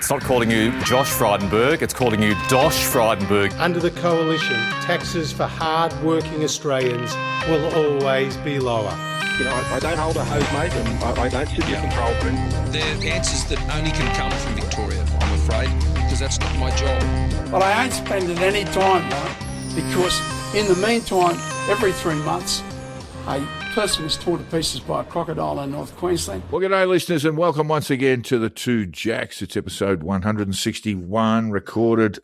It's not calling you Josh Frydenberg, it's calling you Dosh Frydenberg. Under the coalition, taxes for hard-working Australians will always be lower. You know, I don't hold a hose, mate, and I don't sit in control room. They're answers that only can come from Victoria, I'm afraid, because that's not my job. But I ain't spending any time, though, because in the meantime, every 3 months, a person was torn to pieces by a crocodile in North Queensland. Well, good day, listeners, and welcome once again to the Two Jacks. It's episode 161, recorded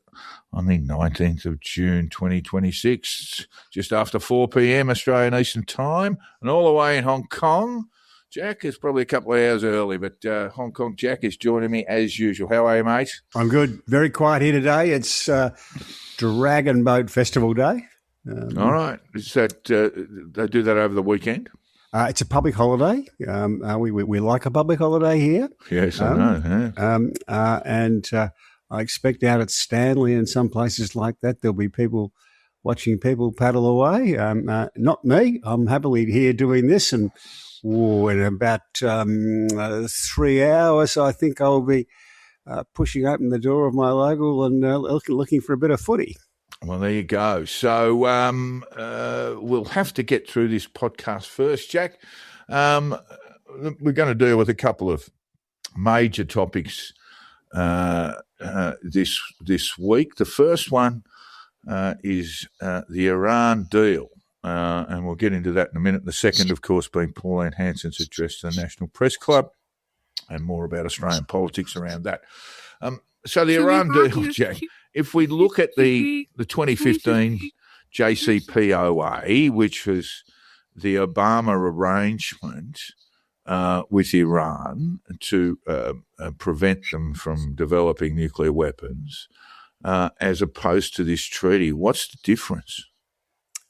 on the 19th of June 2026, just after 4 p.m. Australian Eastern Time, and all the way in Hong Kong. Jack is probably a couple of hours early, but Hong Kong Jack is joining me as usual. How are you, mate? I'm good. Very quiet here today. It's Dragon Boat Festival Day. All right. Is that they do that over the weekend? It's a public holiday. We like a public holiday here. Yes, I know. Yeah. And I expect out at Stanley and some places like that, there'll be people watching people paddle away. Not me. I'm happily here doing this. And in about 3 hours, I think I'll be pushing open the door of my local and looking for a bit of footy. Well, there you go. So we'll have to get through this podcast first, Jack. We're going to deal with a couple of major topics this week. The first one is the Iran deal, and we'll get into that in a minute. The second, of course, being Pauline Hanson's address to the National Press Club, and more about Australian politics around that. So the Iran deal, Jack. If we look at the 2015 JCPOA, which was the Obama arrangement with Iran to prevent them from developing nuclear weapons, as opposed to this treaty, what's the difference?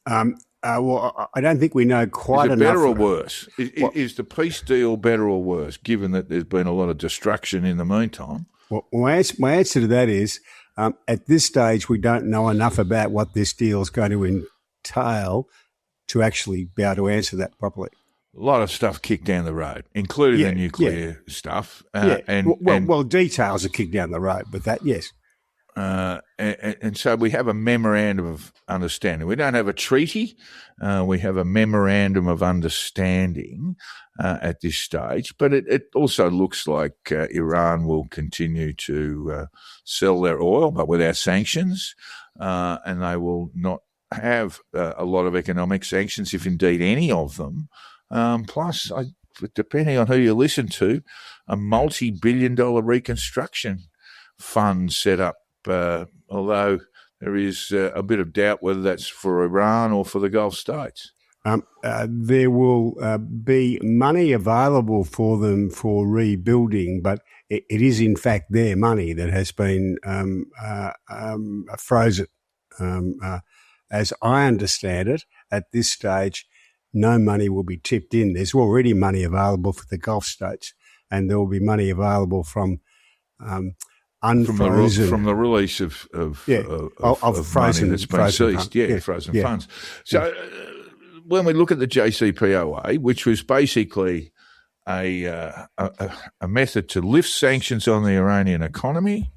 Well, I don't think we know quite enough. Is it better or worse? Is the peace deal better or worse, given that there's been a lot of destruction in the meantime? Well, my answer to that is, at this stage, we don't know enough about what this deal is going to entail to actually be able to answer that properly. A lot of stuff kicked down the road, including the nuclear stuff. Well, details are kicked down the road, but that, yes. And so we have a memorandum of understanding. We don't have a treaty. We have a memorandum of understanding at this stage. But it also looks like Iran will continue to sell their oil, but without sanctions. And they will not have a lot of economic sanctions, if indeed any of them. Plus, depending on who you listen to, a multi-billion-dollar reconstruction fund set up. Although there is a bit of doubt whether that's for Iran or for the Gulf states. There will be money available for them for rebuilding, but it is in fact their money that has been frozen. As I understand it, at this stage, no money will be tipped in. There's already money available for the Gulf states, and there will be money available from unfrozen from the release of frozen money that's been seized, frozen funds. So when we look at the JCPOA, which was basically a method to lift sanctions on the Iranian economy,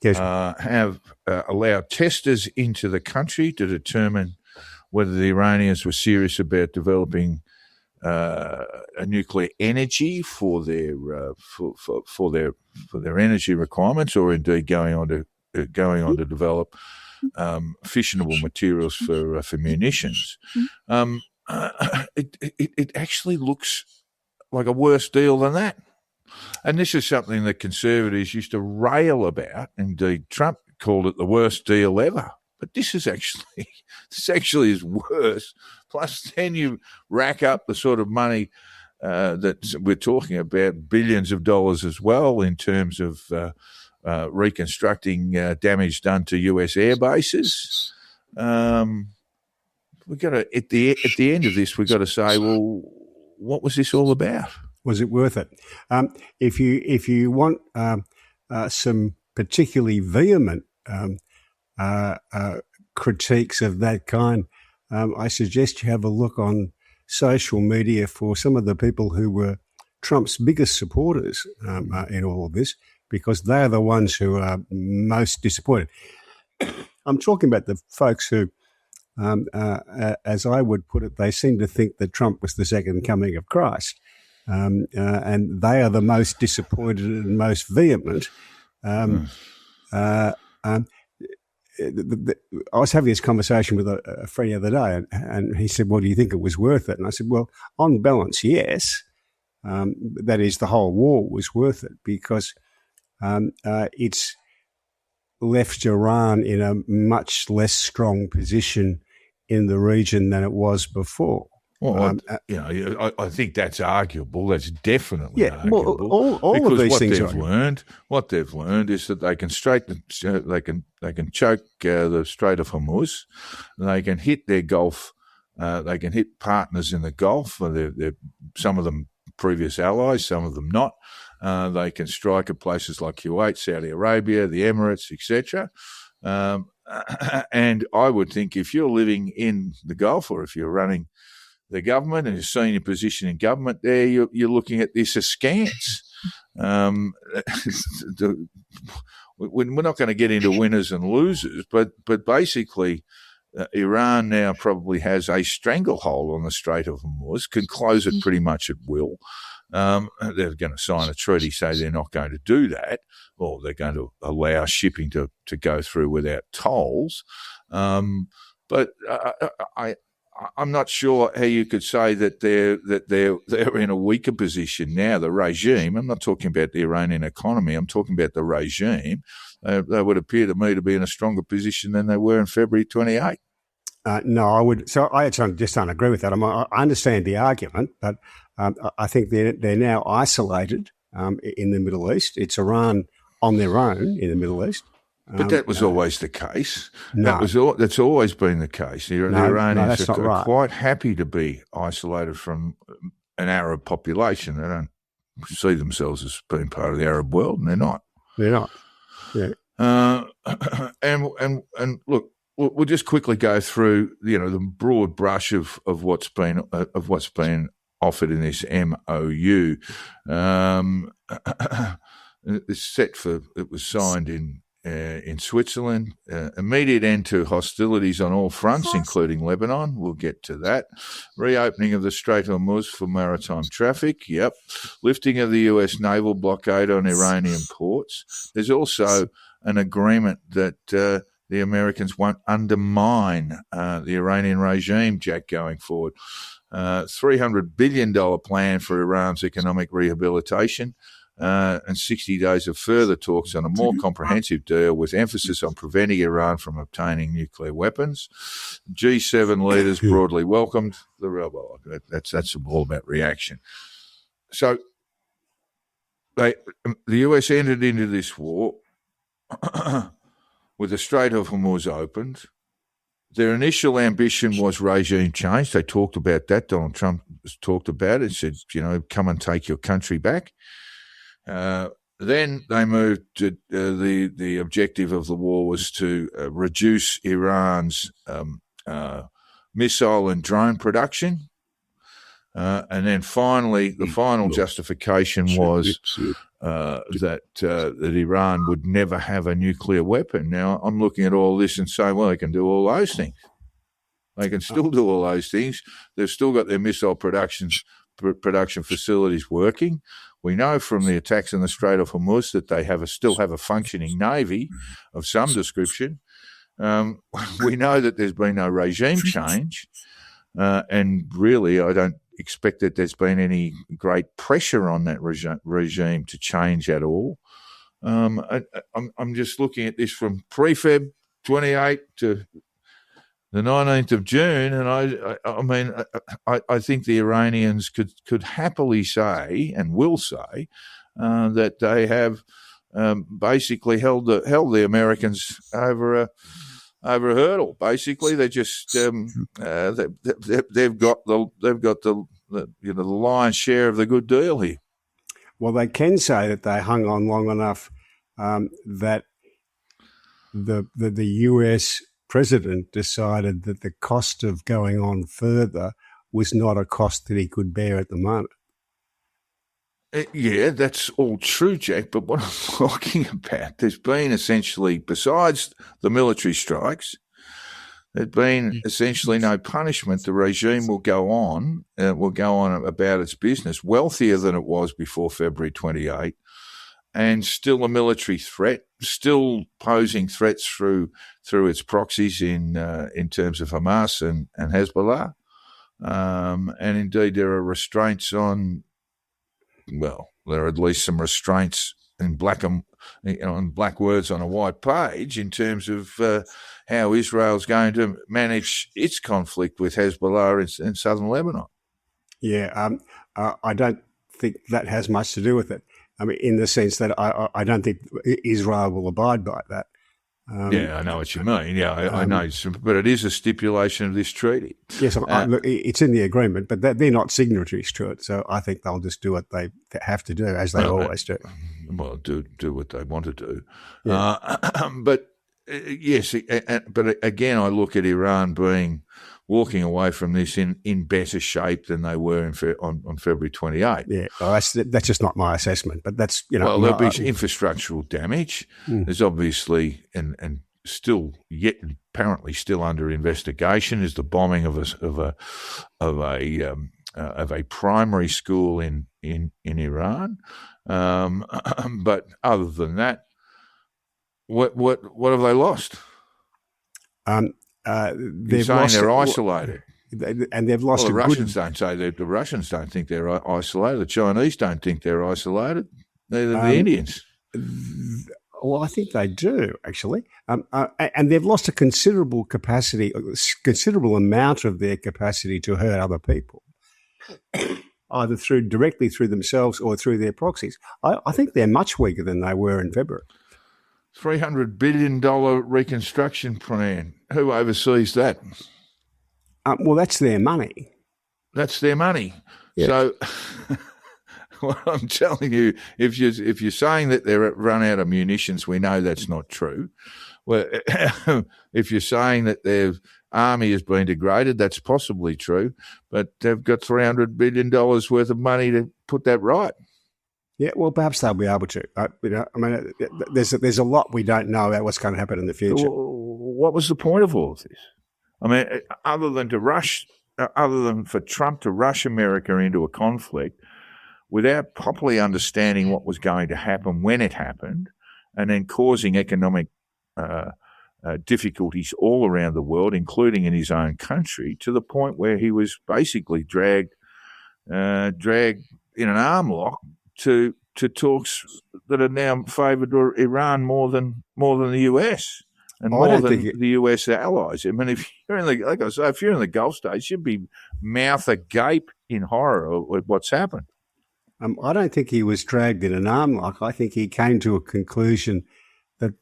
have allowed testers into the country to determine whether the Iranians were serious about developing a nuclear energy for their energy requirements, or indeed going on to develop fissionable materials for munitions. It actually looks like a worse deal than that, and this is something that conservatives used to rail about. Indeed, Trump called it the worst deal ever. But this actually is worse. Plus, then you rack up the sort of money that we're talking about, billions of dollars as well, in terms of reconstructing damage done to US air bases. We got to at the end of this, we've got to say, well, what was this all about? Was it worth it? If you want some particularly vehement critiques of that kind, I suggest you have a look on social media for some of the people who were Trump's biggest supporters in all of this. because they're the ones who are most disappointed. I'm talking about the folks who, as I would put it, they seem to think that Trump was the second coming of Christ. And they are the most disappointed and most vehement. I was having this conversation with a friend the other day, and he said, well, do you think it was worth it? And I said, well, on balance, yes. That is, the whole war was worth it because it's left Iran in a much less strong position in the region than it was before. Well, I think that's arguable. That's definitely arguable. Well, all of these things what they've learned is that they can they can choke the Strait of Hormuz. They can hit their Gulf. They can hit partners in the Gulf. They're some of them previous allies, some of them not. They can strike at places like Kuwait, Saudi Arabia, the Emirates, etc. And I would think if you're living in the Gulf or if you're running the government and you're seeing your position in government there, you're looking at this askance. We're not going to get into winners and losers, but basically Iran now probably has a stranglehold on the Strait of Hormuz, can close it pretty much at will. They're going to sign a treaty, say they're not going to do that, or they're going to allow shipping to go through without tolls. But I'm not sure how you could say that they're in a weaker position now. The regime. I'm not talking about the Iranian economy. I'm talking about the regime. They would appear to me to be in a stronger position than they were in February 28. No, I would. So I just don't agree with that. I understand the argument, but I think they're now isolated in the Middle East. It's Iran on their own in the Middle East. But that was always the case. No. That's always been the case. The Iranians are right. quite happy to be isolated from an Arab population. They don't see themselves as being part of the Arab world, and they're not. They're not. Yeah. And look, we'll just quickly go through the broad brush of what's been offered in this MOU. It was signed in Switzerland. Immediate end to hostilities on all fronts, including Lebanon. We'll get to that. Reopening of the Strait of Hormuz for maritime traffic. Yep. Lifting of the US naval blockade on Iranian ports. There's also an agreement that the Americans won't undermine the Iranian regime, Jack, going forward. $300 billion plan for Iran's economic rehabilitation. And 60 days of further talks on a more comprehensive deal with emphasis on preventing Iran from obtaining nuclear weapons. G7 leaders broadly welcomed the rebel. That's all about reaction. So the US entered into this war with the Strait of Hormuz opened. Their initial ambition was regime change. They talked about that. Donald Trump talked about it. Said, come and take your country back. Then they moved to the objective of the war was to reduce Iran's missile and drone production. And then finally, the final justification was that Iran would never have a nuclear weapon. Now, I'm looking at all this and saying, well, they can do all those things. They can still do all those things. They've still got their missile production facilities working. We know from the attacks in the Strait of Hormuz that they still have a functioning navy of some description. We know that there's been no regime change, and really I don't expect that there's been any great pressure on that regime to change at all. I'm just looking at this from pre-Feb 28 to the 19th of June, and I think the Iranians could happily say and will say that they have basically held the Americans over a hurdle. Basically, they just they've got the lion's share of the good deal here. Well, they can say that they hung on long enough that the US president decided that the cost of going on further was not a cost that he could bear at the moment. Yeah, that's all true, Jack. But what I'm talking about, there's been essentially, besides the military strikes, there's been essentially no punishment. The regime will go on about its business, wealthier than it was before February 28, and still a military threat, still posing threats through its proxies in terms of Hamas and Hezbollah. And indeed, there are restraints on. Well, there are at least some restraints in black words on a white page in terms of how Israel's going to manage its conflict with Hezbollah in southern Lebanon. Yeah, I don't think that has much to do with it. I mean, in the sense that I don't think Israel will abide by that. Yeah, I know what you mean. Yeah, I know, but it is a stipulation of this treaty. Yes, look, it's in the agreement, but they're not signatories to it. So I think they'll just do what they have to do, as they always do. Well, do what they want to do. Yeah. But yes, but again, I look at Iran walking away from this in better shape than they were on February 28. Yeah, well, that's just not my assessment, but that's, Well, there'll be infrastructural damage. There's obviously and still yet apparently still under investigation is the bombing of a primary school in Iran. But other than that, what have they lost? They've saying lost, they're isolated, and they've lost. Well, the Russians don't say that. The Russians don't think they're isolated. The Chinese don't think they're isolated. Neither the Indians. Well, I think they do actually, and they've lost a considerable amount of their capacity to hurt other people, either directly through themselves or through their proxies. I think they're much weaker than they were in February. $300 billion reconstruction plan. Who oversees that? Well, that's their money. That's their money. Yeah. So what I'm telling you, if you're saying that they're run out of munitions, we know that's not true. Well, if you're saying that their army has been degraded, that's possibly true. But they've got $300 billion worth of money to put that right. Yeah, well, perhaps they'll be able to. There's a lot we don't know about what's going to happen in the future. What was the point of all of this? I mean, other than for Trump to rush America into a conflict without properly understanding what was going to happen when it happened, and then causing economic difficulties all around the world, including in his own country, to the point where he was basically dragged in an arm lock to talks that are now favoured Iran more than the US and more than the US allies. I mean, if you're in the Gulf states, you'd be mouth agape in horror at what's happened. I don't think he was dragged in an arm lock. I think he came to a conclusion that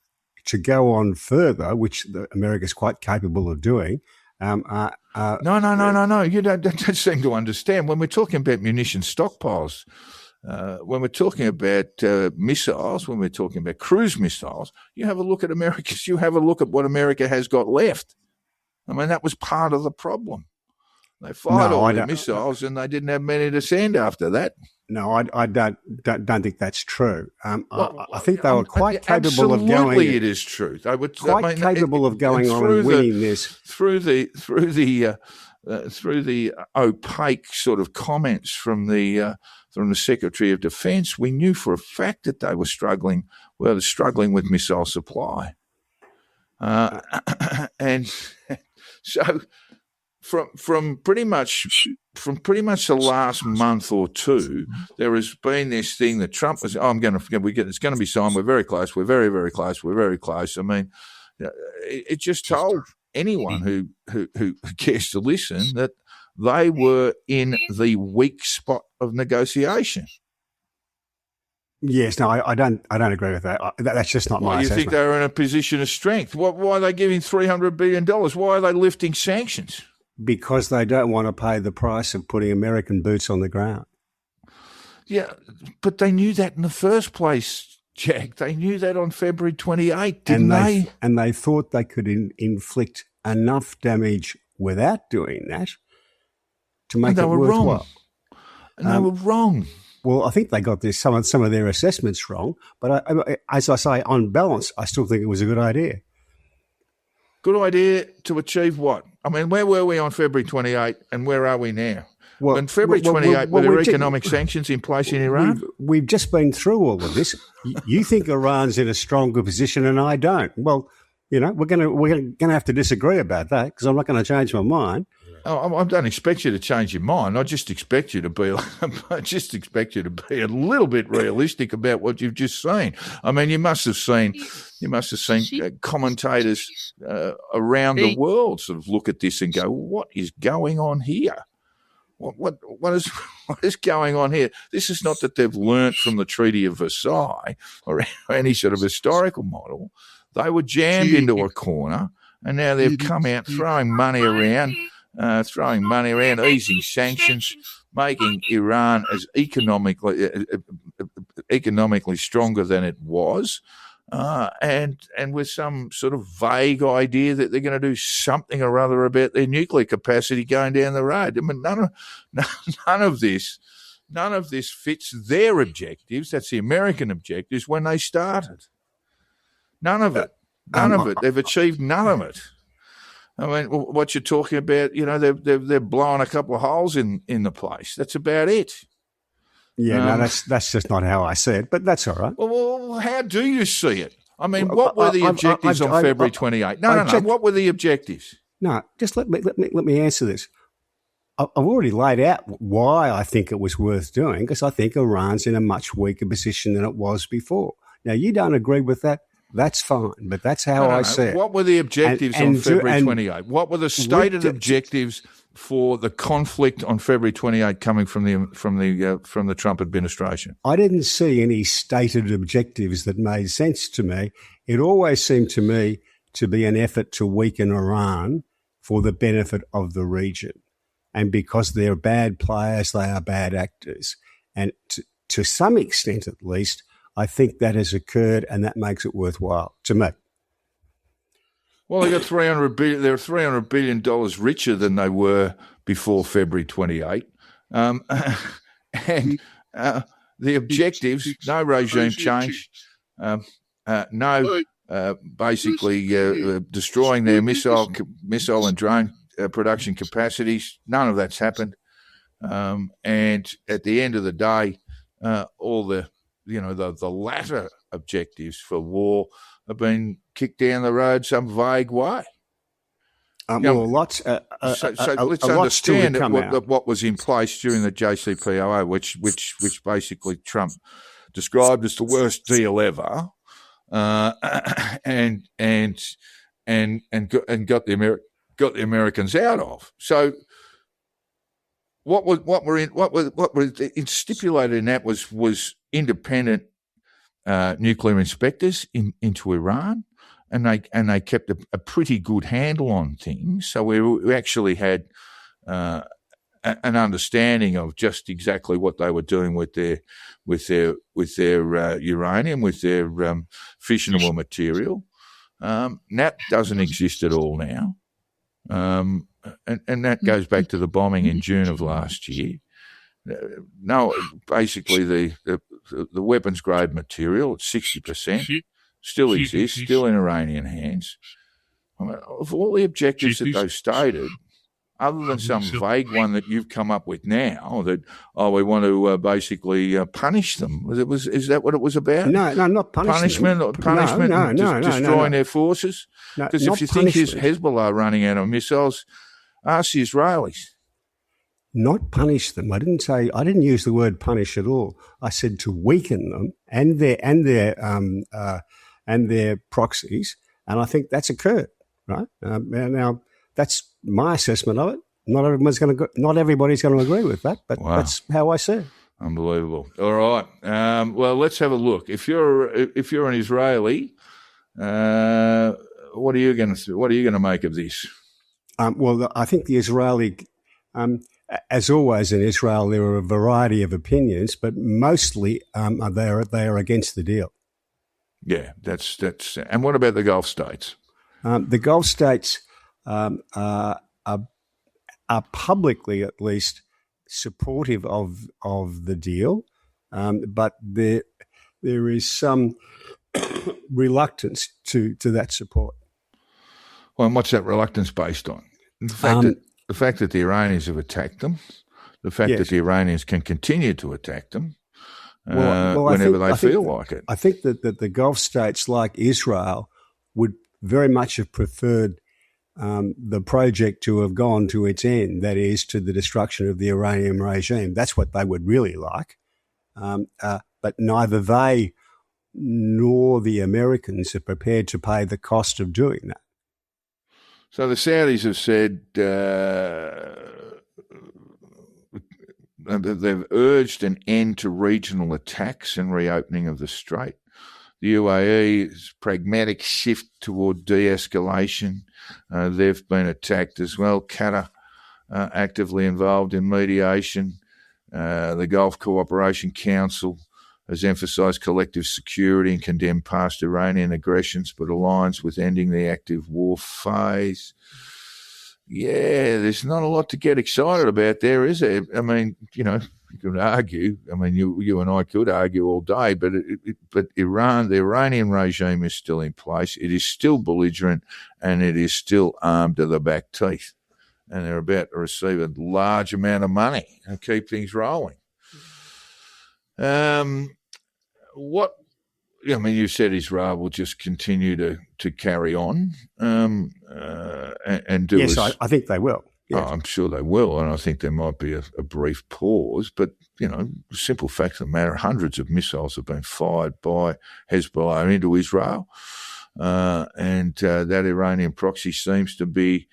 to go on further, which America's quite capable of doing. No. You don't seem to understand. When we're talking about munition stockpiles, when we're talking about missiles, when we're talking about cruise missiles, you have a look at what America has got left. I mean, that was part of the problem. They fired all their missiles and they didn't have many to send after that. No, I don't think that's true. I think they were quite capable of going. Absolutely, it is true. They were capable of going on and winning this through the opaque sort of comments from the Secretary of Defence. We knew for a fact that they were struggling with missile supply, and so. From pretty much the last month or two, there has been this thing that Trump was. It's going to be signed. We're very close. We're very, very close. We're very close. I mean, it just told anyone who cares to listen that they were in the weak spot of negotiation. Yes, no, I don't agree with that. That's just not my assessment. You think they were in a position of strength? Why are they giving $300 billion? Why are they lifting sanctions? Because they don't want to pay the price of putting American boots on the ground. Yeah, but they knew that in the first place, Jack. They knew that on February 28th, didn't they? And they thought they could inflict enough damage without doing that to make it worthwhile. And they were wrong. Well, I think they got some of their assessments wrong. But as I say, on balance, I still think it was a good idea. Good idea to achieve what? I mean, where were we on February 28 and where are we now? Well, on February 28, were there economic sanctions in place in Iran? We've just been through all of this. You think Iran's in a stronger position and I don't. Well, you know, we're going to have to disagree about that because I'm not going to change my mind. Oh, I don't expect you to change your mind. I just expect you to be. I just expect you to be a little bit realistic about what you've just seen. I mean, you must have seen commentators around the world sort of look at this and go, "What is going on here? What is going on here?" This is not that they've learnt from the Treaty of Versailles or any sort of historical model. They were jammed into a corner, and now they've come out throwing money around, easing sanctions, making Iran as economically stronger than it was, and with some sort of vague idea that they're going to do something or other about their nuclear capacity going down the road. I mean, none of this fits their objectives. That's the American objectives when they started. None of it. They've achieved none of it. I mean, what you're talking about, you know, they're blowing a couple of holes in the place. That's about it. Yeah, no, that's just not how I see it, but that's all right. Well, how do you see it? I mean, what were the objectives on February 28? No. What were the objectives? No, just let me answer this. I've already laid out why I think it was worth doing, because I think Iran's in a much weaker position than it was before. Now, you don't agree with that. That's fine, but that's how I see it. What were the objectives on February 28? What were the stated objectives for the conflict on February 28 coming from the Trump administration? I didn't see any stated objectives that made sense to me. It always seemed to me to be an effort to weaken Iran for the benefit of the region. And because they're bad players, they are bad actors. And to some extent, at least, I think that has occurred, and that makes it worthwhile to me. Well, they got $300 billion. They're $300 billion richer than they were before February 28, and the objectives: no regime change, basically destroying their missile and drone production capacities. None of that's happened, and at the end of the day, all the latter objectives for war have been kicked down the road some vague way. Let's understand what was in place during the JCPOA, which basically Trump described as the worst deal ever, and got the Americans out of. So what were stipulated in that was independent nuclear inspectors into Iran, and they kept a pretty good handle on things. So we actually had an understanding of just exactly what they were doing with their uranium, with their fissionable material. That doesn't exist at all now, and that goes back to the bombing in June of last year. No, basically the weapons grade material at 60% still exists, still in Iranian hands. I mean, of all the objectives that they've stated, other than some vague one that you've come up with now, that we want to basically punish them. Is that what it was about? No, not punishment. Punishment, destroying their forces. Because if you think Hezbollah running out of missiles, ask the Israelis. Not punish them. I didn't use the word punish at all. I said to weaken them and their proxies, and I think that's occurred. Right now, that's my assessment of it. Not everybody's going to agree with that, but That's how I see it. Unbelievable. All right. Well, let's have a look. If you're an Israeli, what are you going to make of this? Well, I think the Israeli. As always in Israel, there are a variety of opinions, but mostly they are against the deal. Yeah, that's. And what about the Gulf states? The Gulf states are publicly, at least, supportive of the deal, but there is some reluctance to that support. Well, and what's that reluctance based on? The fact that the Iranians have attacked them, the fact that the Iranians can continue to attack them whenever they feel like it. I think that the Gulf states like Israel would very much have preferred the project to have gone to its end, that is, to the destruction of the Iranian regime. That's what they would really like. But neither they nor the Americans are prepared to pay the cost of doing that. So the Saudis have said they've urged an end to regional attacks and reopening of the strait. The UAE's pragmatic shift toward de-escalation. They've been attacked as well. Qatar actively involved in mediation. The Gulf Cooperation Council has emphasised collective security and condemned past Iranian aggressions, but aligns with ending the active war phase. Yeah, there's not a lot to get excited about there, is there? I mean, you could argue. I mean, you and I could argue all day, but the Iranian regime is still in place. It is still belligerent, and it is still armed to the back teeth. And they're about to receive a large amount of money and keep things rolling. You said Israel will just continue to carry on and do. Yes, I think they will. Yes. Oh, I'm sure they will, and I think there might be a brief pause. But the simple fact of the matter: hundreds of missiles have been fired by Hezbollah into Israel, and that Iranian proxy seems to be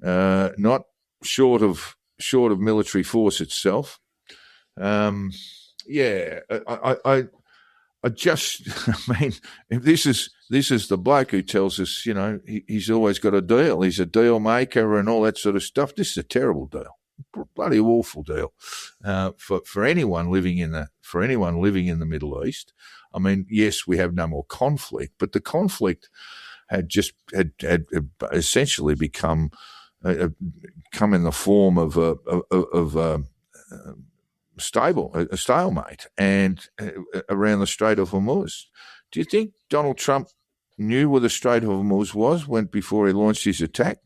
not short of military force itself. If this is the bloke who tells us, he's always got a deal, he's a deal maker and all that sort of stuff. This is a terrible deal, bloody awful deal for anyone living in the Middle East. I mean, yes, we have no more conflict, but the conflict had essentially become come in the form of a stalemate, and around the Strait of Hormuz. Do you think Donald Trump knew where the Strait of Hormuz was before he launched his attack?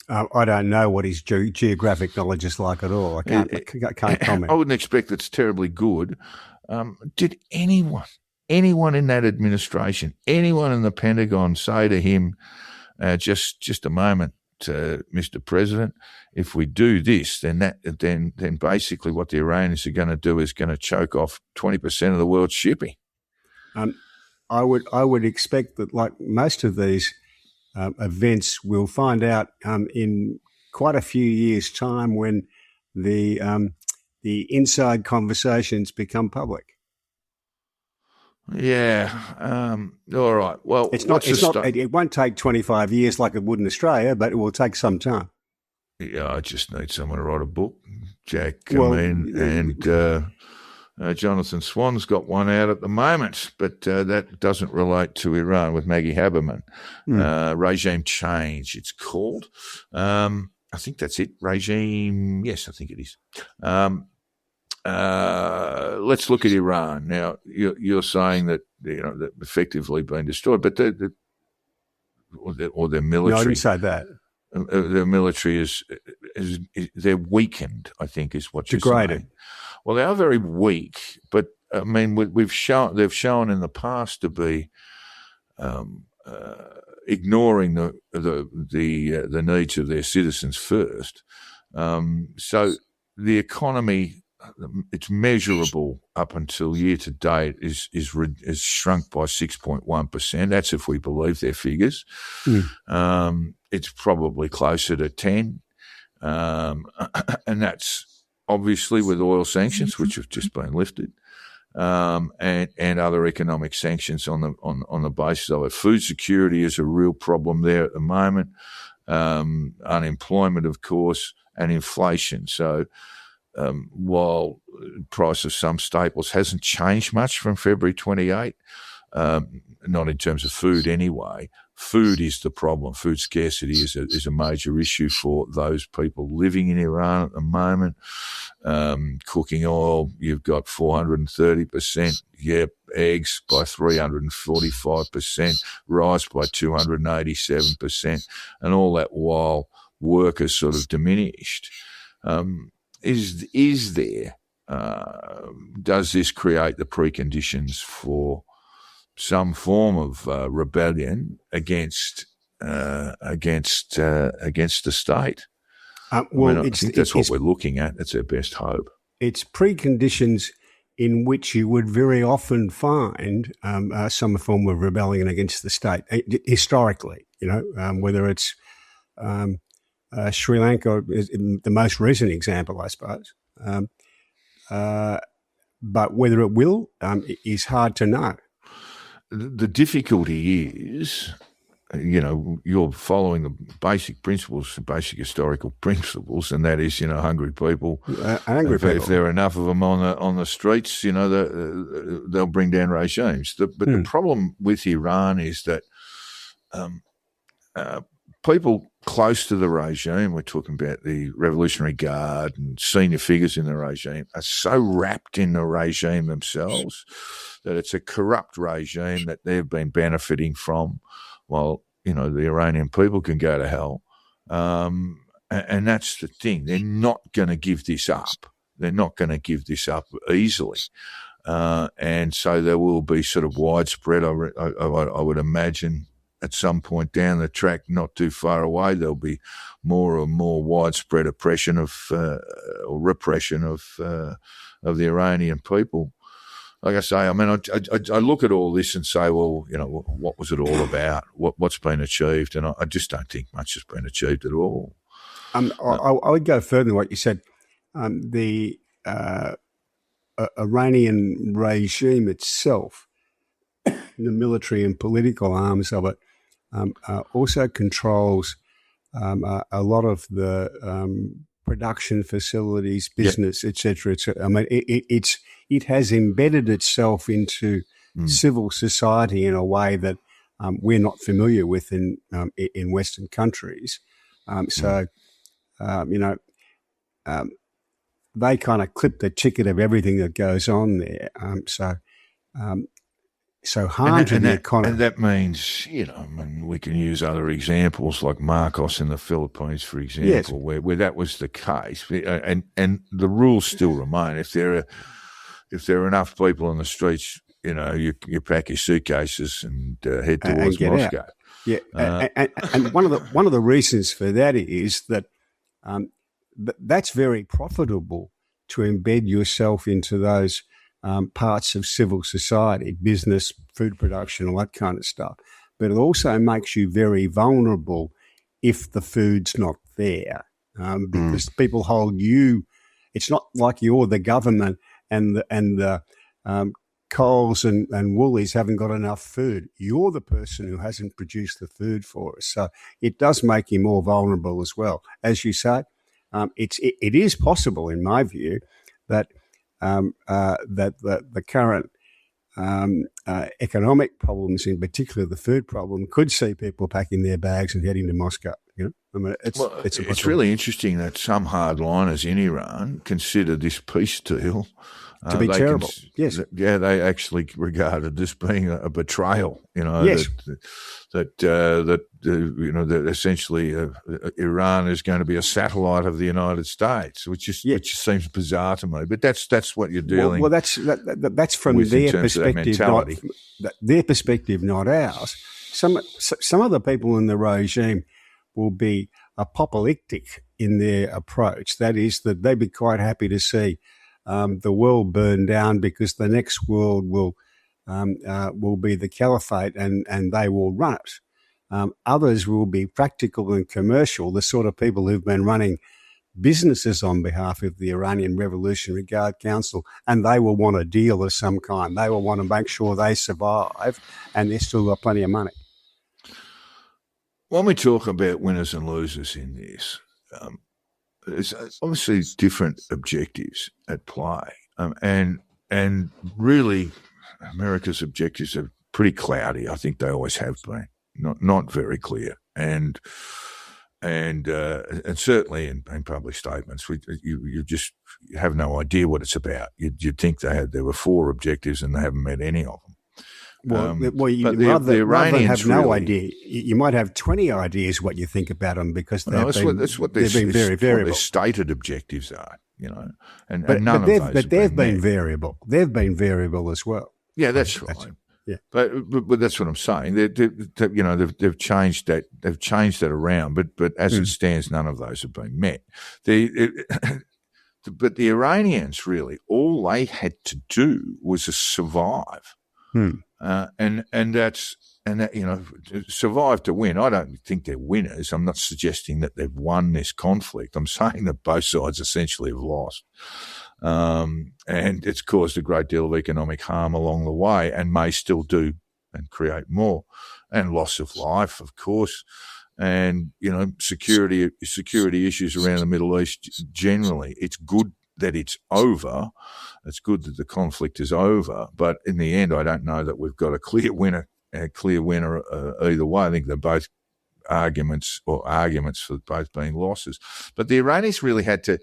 I don't know what his geographic knowledge is like at all. I can't comment. I wouldn't expect it's terribly good. Did anyone in that administration, anyone in the Pentagon say to him, just a moment, Mr. President, if we do this, then basically what the Iranians are going to do is going to choke off 20% of the world's shipping? I would expect that, like most of these events, we'll find out in quite a few years' time when the inside conversations become public. Yeah. All right. Well, it won't take 25 years like it would in Australia, but it will take some time. Yeah, I just need someone to write a book, Jack. And Jonathan Swan's got one out at the moment, but that doesn't relate to Iran, with Maggie Haberman. Regime Change, it's called. I think that's it. Regime. Yes, I think it is. Let's look at Iran now. You're saying that they've effectively been destroyed, but their military. No, I didn't say that. Their military is they're weakened, I think, is what you're degraded. Saying. Well, they are very weak, but I mean, they've shown in the past to be ignoring the needs of their citizens first. So the economy, it's measurable up until year to date, is shrunk by 6.1%. That's if we believe their figures. It's probably closer to 10, and that's obviously with oil sanctions, which have just been lifted, and other economic sanctions on the basis of it. Food security is a real problem there at the moment. Unemployment, of course, and inflation. So while the price of some staples hasn't changed much from February 28, not in terms of food anyway. Food is the problem. Food scarcity is a major issue for those people living in Iran at the moment. Cooking oil, you've got 430%. Yep, eggs by 345%, rice by 287%, and all that while work has sort of diminished. Is there? Does this create the preconditions for some form of rebellion against the state? I think that's what we're looking at. That's our best hope. It's preconditions in which you would very often find some form of rebellion against the state historically. Whether it's Sri Lanka is the most recent example, I suppose. But whether it will is hard to know. The difficulty is, you're following the basic principles, basic historical principles, and that is, hungry people. If there are enough of them on the streets, they'll bring down regimes. But the problem with Iran is that people close to the regime, we're talking about the Revolutionary Guard and senior figures in the regime, are so wrapped in the regime themselves that it's a corrupt regime that they've been benefiting from, while, the Iranian people can go to hell. And that's the thing. They're not going to give this up. They're not going to give this up easily. And so there will be sort of widespread, I would imagine, at some point down the track, not too far away, there'll be more and more widespread oppression or repression of the Iranian people. Like I say, I look at all this and say, well, what was it all about? What's been achieved? And I just don't think much has been achieved at all. I would go further than what you said. The Iranian regime itself, the military and political arms of it, also controls a lot of the production facilities, business, etc. I mean, it has embedded itself into civil society in a way that we're not familiar with in Western countries. They kind of clip the ticket of everything that goes on there. So harm to the economy. And that means, we can use other examples like Marcos in the Philippines, for example, where that was the case. And the rules still remain. If there are enough people on the streets, you pack your suitcases and head towards Moscow. Out. Yeah, and one of the reasons for that is that that's very profitable to embed yourself into those parts of civil society, business, food production, all that kind of stuff. But it also makes you very vulnerable if the food's not there, because people hold you. It's not like you're the government and the Coles and Woolies haven't got enough food. You're the person who hasn't produced the food for us. So it does make you more vulnerable as well. As you say, it is possible, in my view, that the current economic problems, in particular the food problem, could see people packing their bags and heading to Moscow. It's really interesting that some hardliners in Iran consider this peace deal to be terrible. Yes, they actually regard it as being a betrayal. Yes. That essentially Iran is going to be a satellite of the United States, which just seems bizarre to me. But that's what you're dealing. Well, that's from their perspective, their perspective, not ours. Some of the people in the regime will be apocalyptic in their approach. That is, that they'd be quite happy to see the world burn down because the next world will be the caliphate and they will run it. Others will be practical and commercial, the sort of people who've been running businesses on behalf of the Iranian Revolutionary Guard Council, and they will want a deal of some kind. They will want to make sure they survive and they've still got plenty of money. When we talk about winners and losers in this, there's obviously different objectives at play, and really America's objectives are pretty cloudy. I think they always have been, not very clear, and certainly in public statements, you just have no idea what it's about. You'd think there were 4 objectives and they haven't met any of them. Rather than have no idea, you might have 20 ideas what you think about them because they've been very variable. Their stated objectives are, and but none of those. But they've been variable. They've been variable as well. Yeah, that's right. Yeah, but that's what I'm saying. They've changed that. They've changed that around. But as it stands, none of those have been met. But the Iranians really, all they had to do was to survive, survive to win. I don't think they're winners. I'm not suggesting that they've won this conflict. I'm saying that both sides essentially have lost. And it's caused a great deal of economic harm along the way and may still do and create more, and loss of life, of course, and, security issues around the Middle East generally. It's good that it's over. It's good that the conflict is over. But in the end, I don't know that we've got a clear winner either way. I think they're both arguments for both being losses. But the Iranians really had to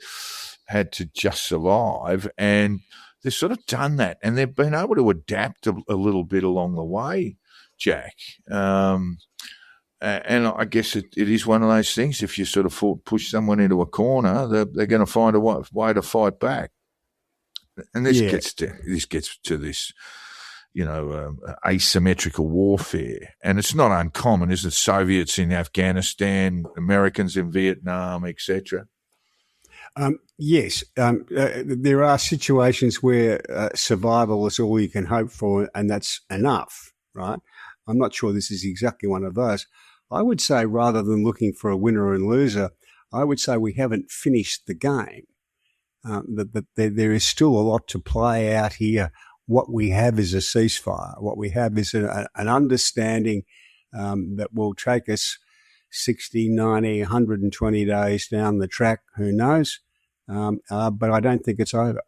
just survive, and they've sort of done that, and they've been able to adapt a little bit along the way, Jack. And I guess it is one of those things. If you sort of push someone into a corner, they're going to find a way to fight back. And this gets to this, asymmetrical warfare, and it's not uncommon, is it? Soviets in Afghanistan, Americans in Vietnam, etc. Yes, there are situations where survival is all you can hope for, and that's enough, right? I'm not sure this is exactly one of those. I would say, rather than looking for a winner and loser, I would say we haven't finished the game. That there is still a lot to play out here. What we have is a ceasefire. What we have is an understanding that will take us 60, 90, 120 days down the track, who knows? But I don't think it's over.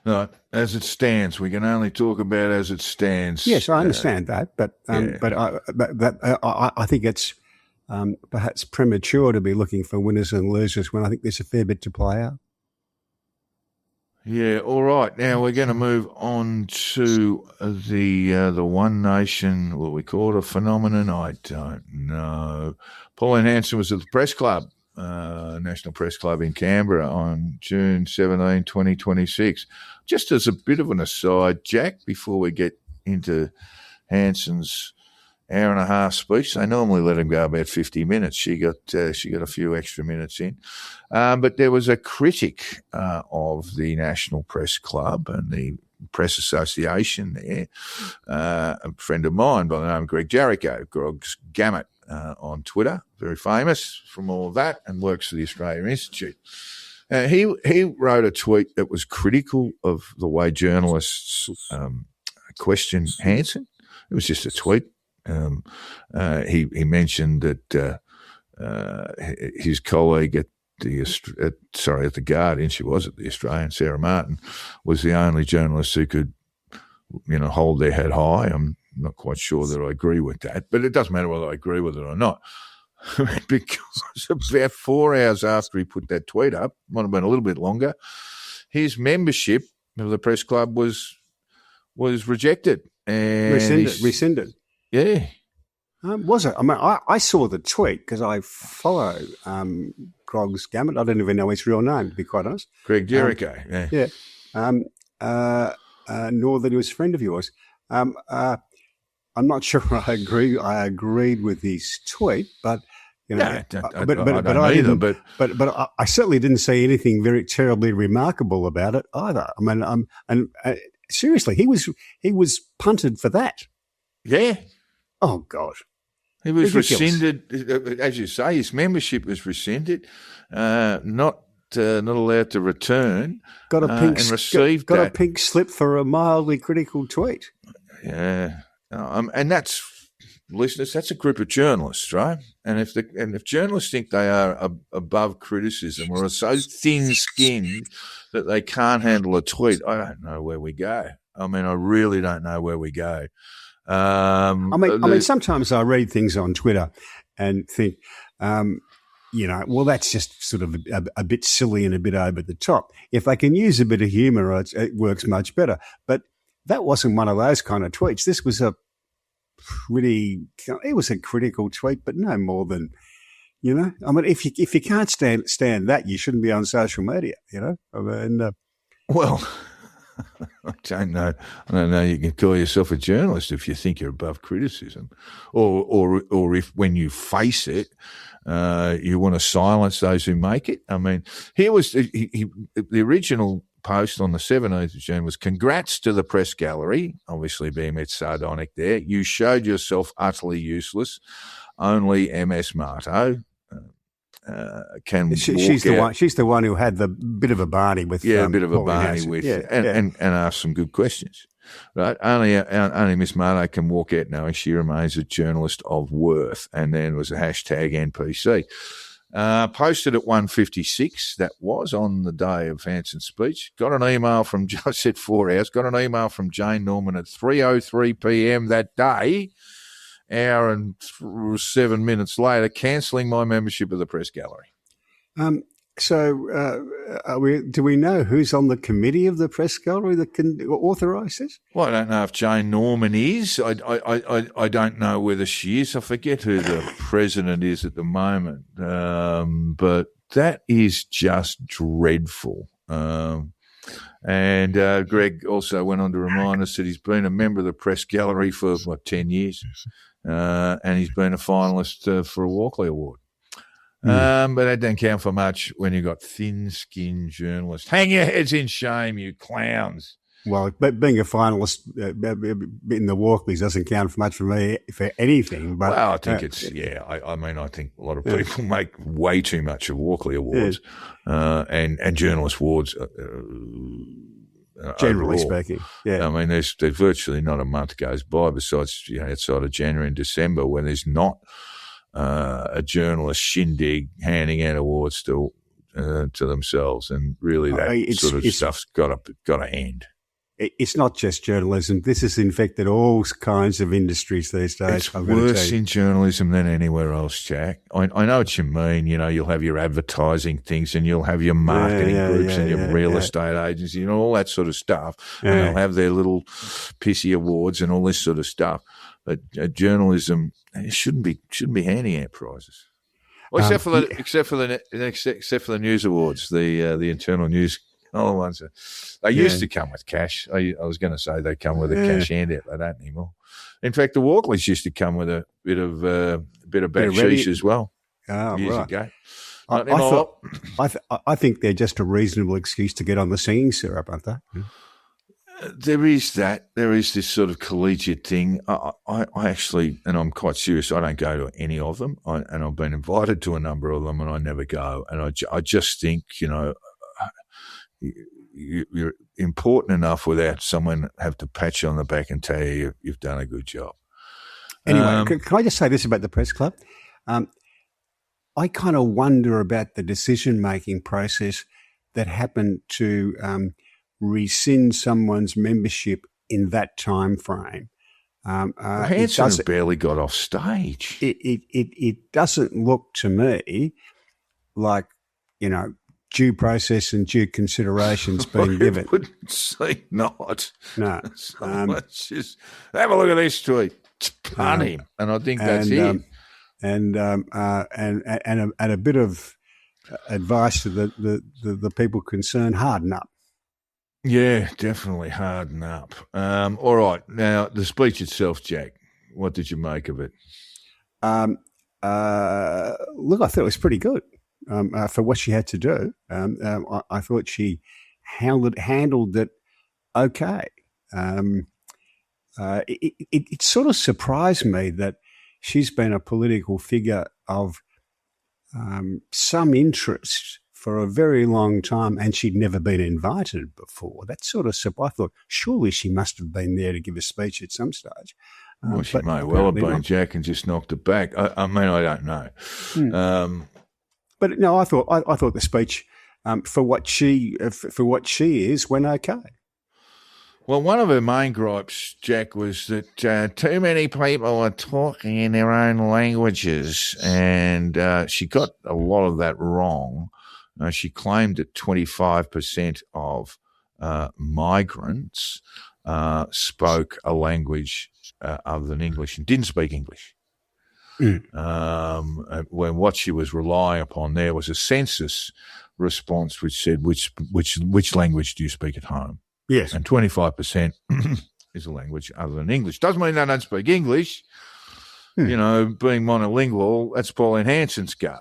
No, as it stands, we can only talk about as it stands. Yes, I understand that, but I think it's perhaps premature to be looking for winners and losers when I think there's a fair bit to play out. Yeah, all right. Now we're going to move on to the One Nation, what we call it, a phenomenon. I don't know. Pauline Hanson was at the Press Club, National Press Club in Canberra on June 17, 2026. Just as a bit of an aside, Jack, before we get into Hanson's hour and a half speech, they normally let him go about 50 minutes. She got a few extra minutes in. But there was a critic of the National Press Club and the Press Association there, a friend of mine by the name of Greg Jericho, Grog's Gamut, on Twitter, very famous from all of that, and works for the Australia Institute. He wrote a tweet that was critical of the way journalists question Hanson. It was just a tweet. He mentioned that his colleague at the Guardian, she was at the Australian, Sarah Martin, was the only journalist who could, hold their head high. I'm not quite sure that I agree with that, but it doesn't matter whether I agree with it or not. Because about 4 hours after he put that tweet up, might have been a little bit longer, his membership of the press club was rejected and rescinded. Yeah. Was it? I mean, I saw the tweet because I follow Grog's Gamut. I don't even know his real name, to be quite honest. Greg Jericho. Yeah. Nor that he was a friend of yours. I'm not sure I agree. I agreed with his tweet, but I certainly didn't see anything very terribly remarkable about it either. I mean, seriously, he was punted for that. Yeah. Oh God. He was rescinded, as you say. His membership was rescinded, not allowed to return. Got a pink and received got a pink slip for a mildly critical tweet. Yeah. And that's, listeners, that's a group of journalists, right? And if journalists think they are above criticism or are so thin-skinned that they can't handle a tweet, I don't know where we go. I mean, I really don't know where we go. I mean, sometimes I read things on Twitter and think, well, that's just sort of a bit silly and a bit over the top. If they can use a bit of humour, it works much better. But that wasn't one of those kind of tweets. This was it was a critical tweet, but no more than, I mean, if you can't stand that, you shouldn't be on social media, I mean, well, I don't know. You can call yourself a journalist if you think you're above criticism, or if when you face it, you want to silence those who make it. I mean, here was the original post on the 17th of June was congrats to the press gallery, obviously being a bit sardonic there. You showed yourself utterly useless. Only MS Marto can she's the one who had the bit of a barney with a bit of a Pauline barney Hanson. with and asked some good questions. Right, only Miss Marto can walk out knowing she remains a journalist of worth. And then was a hashtag NPC. Posted at 1:56. That was on the day of Hanson's speech. Got an email from I said 4 hours. Got an email from Jane Norman at 3:03 p.m. that day. Hour and 7 minutes later, cancelling my membership of the press gallery. Do we know who's on the committee of the press gallery that can authorise this? Well, I don't know if Jane Norman is. I don't know whether she is. I forget who the president is at the moment. But that is just dreadful. And Greg also went on to remind us that he's been a member of the press gallery for, 10 years. And he's been a finalist for a Walkley Award. But that doesn't count for much when you've got thin-skinned journalists. Hang your heads in shame, you clowns. Well, but being a finalist in the Walkleys doesn't count for much for me for anything. But, well, I think I think a lot of people make way too much of Walkley Awards and journalist awards. Generally overall. speaking, yeah. I mean, there's virtually not a month goes by besides outside of January and December when there's not a journalist shindig handing out awards to themselves, and really that sort of stuff's got to end. It's not just journalism. This has infected all kinds of industries these days. It's worse in journalism than anywhere else, Jack. I know what you mean. You'll have your advertising things and you'll have your marketing groups and your real estate agencies, all that sort of stuff. And they'll have their little pissy awards and all this sort of stuff. But journalism shouldn't be handing out prizes. Well, except for the news awards, the internal news. All the ones they used to come with cash. I was going to say they come with a cash handout. They don't anymore. In fact, the Walkleys used to come with a bit of backsheesh as well. Years ago. I think they're just a reasonable excuse to get on the singing syrup, aren't they? There is that. There is this sort of collegiate thing. I actually, and I'm quite serious, I don't go to any of them. And I've been invited to a number of them and I never go. And I just think, you're important enough without someone have to pat you on the back and tell you you've done a good job. Anyway, can I just say this about the press club? I kind of wonder about the decision-making process that happened to rescind someone's membership in that time frame. Hanson barely got off stage. It doesn't look to me like, due process and due considerations being given. I wouldn't say not. No. So let's just have a look at this tweet. Pun him. And I think that's it. And a bit of advice to the people concerned: harden up. Yeah, definitely harden up. All right. Now, the speech itself, Jack, what did you make of it? Look, I thought it was pretty good. For what she had to do. I thought she handled it okay. It sort of surprised me that she's been a political figure of some interest for a very long time and she'd never been invited before. That sort of I thought, surely she must have been there to give a speech at some stage. Well, she may well have been, Jack, and just knocked it back. I mean, I don't know. But no, I thought the speech for what she is went okay. Well, one of her main gripes, Jack, was that too many people are talking in their own languages, and she got a lot of that wrong. She claimed that 25% of migrants spoke a language other than English and didn't speak English. When what she was relying upon there was a census response which said, which language do you speak at home? Yes. And 25% is a language other than English. Doesn't mean they don't speak English. You know, being monolingual, that's Pauline Hanson's go.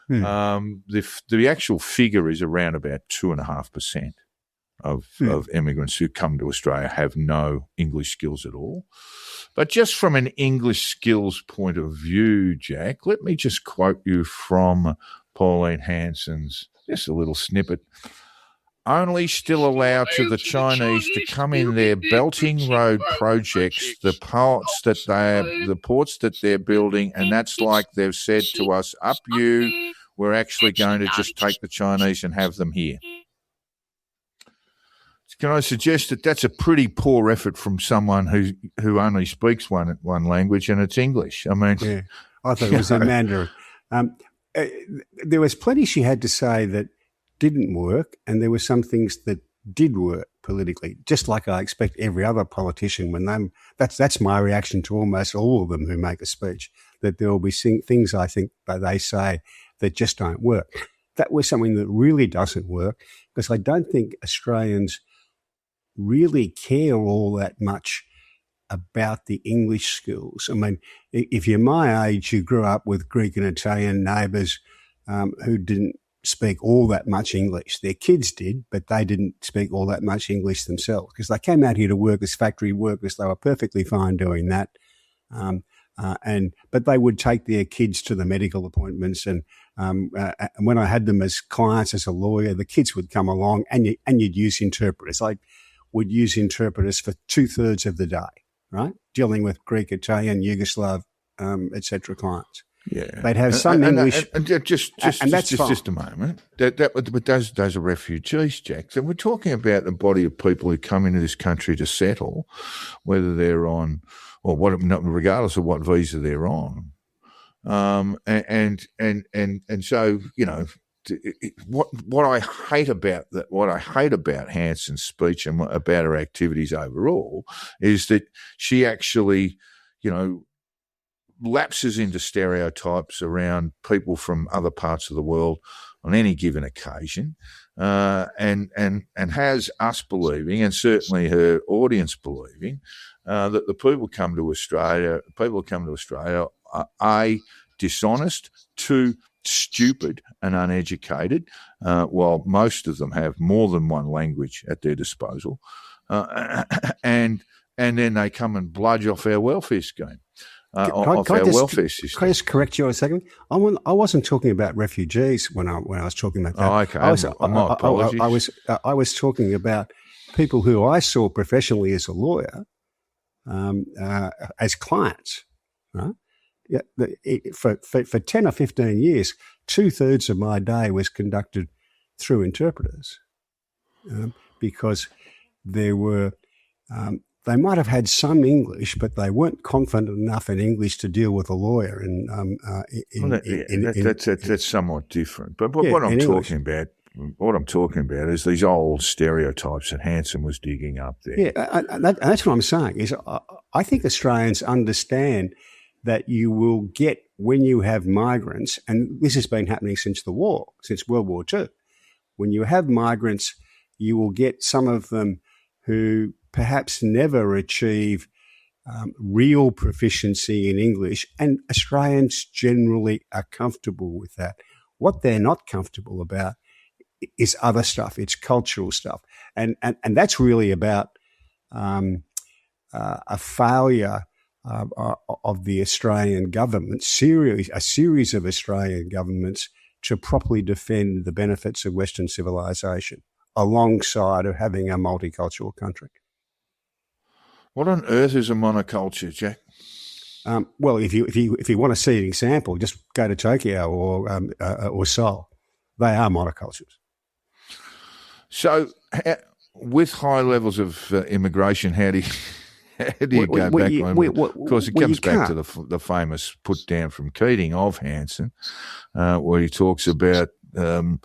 The actual figure is around about 2.5% of immigrants who come to Australia have no English skills at all. But just from an English skills point of view, Jack, let me just quote you from Pauline Hanson's, just a little snippet. Only still allow to the Chinese to come in their belting road projects, the ports that they're building, and that's like they've said to us, up you, we're actually going to just take the Chinese and have them here. Can I suggest that that's a pretty poor effort from someone who only speaks one language, and it's English? I mean, yeah, I thought it was in Mandarin. There was plenty she had to say that didn't work, and there were some things that did work politically, just like I expect every other politician when that's my reaction to almost all of them who make a speech, that there will be things I think that they say that just don't work. That was something that really doesn't work, because I don't think Australians really care all that much about the English skills. I mean, if you're my age, you grew up with Greek and Italian neighbours who didn't speak all that much English. Their kids did, but they didn't speak all that much English themselves, because they came out here to work as factory workers. They were perfectly fine doing that. But they would take their kids to the medical appointments, and when I had them as clients as a lawyer, the kids would come along and you'd use interpreters. I would use interpreters for 2/3 of the day, right? Dealing with Greek, Italian, Yugoslav, etc. clients. Yeah, they'd have some English, and just a moment. But those are refugees, Jack. So we're talking about the body of people who come into this country to settle, whether they're on or what, regardless of what visa they're on, and so you know. What I hate about that, what I hate about Hanson's speech and about her activities overall, is that she actually, you know, lapses into stereotypes around people from other parts of the world on any given occasion, and has us believing, and certainly her audience believing, that the people come to Australia are A, dishonest, 2, stupid and uneducated, while most of them have more than one language at their disposal, and then they come and bludge off our welfare scheme, welfare system. Can I just correct you a second? I wasn't talking about refugees when I was talking about that. Oh, okay. My apologies. I was talking about people who I saw professionally as a lawyer, as clients, right? Yeah, for 10 or 15 years, 2/3 of my day was conducted through interpreters, because there were they might have had some English, but they weren't confident enough in English to deal with a lawyer. That's somewhat different. But what I'm talking about is these old stereotypes that Hanson was digging up there. Yeah, that's what I'm saying. Is I think Australians understand that you will get, when you have migrants, and this has been happening since World War II, when you have migrants, you will get some of them who perhaps never achieve real proficiency in English, and Australians generally are comfortable with that. What they're not comfortable about is other stuff. It's cultural stuff. And that's really about a failure of the Australian government, a series of Australian governments, to properly defend the benefits of Western civilization alongside of having a multicultural country. What on earth is a monoculture, Jack? Well, if you want to see an example, just go to Tokyo or Seoul. They are monocultures. So with high levels of immigration, how do you go back? Of course, it comes back to the famous put down from Keating of Hanson, where he talks about the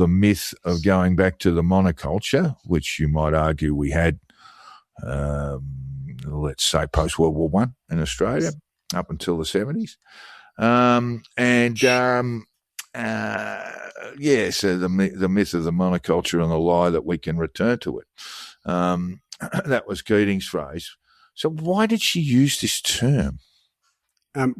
myth of going back to the monoculture, which you might argue we had, let's say, post World War I in Australia up until the 70s, so the myth of the monoculture and the lie that we can return to it. That was Keating's phrase. So why did she use this term?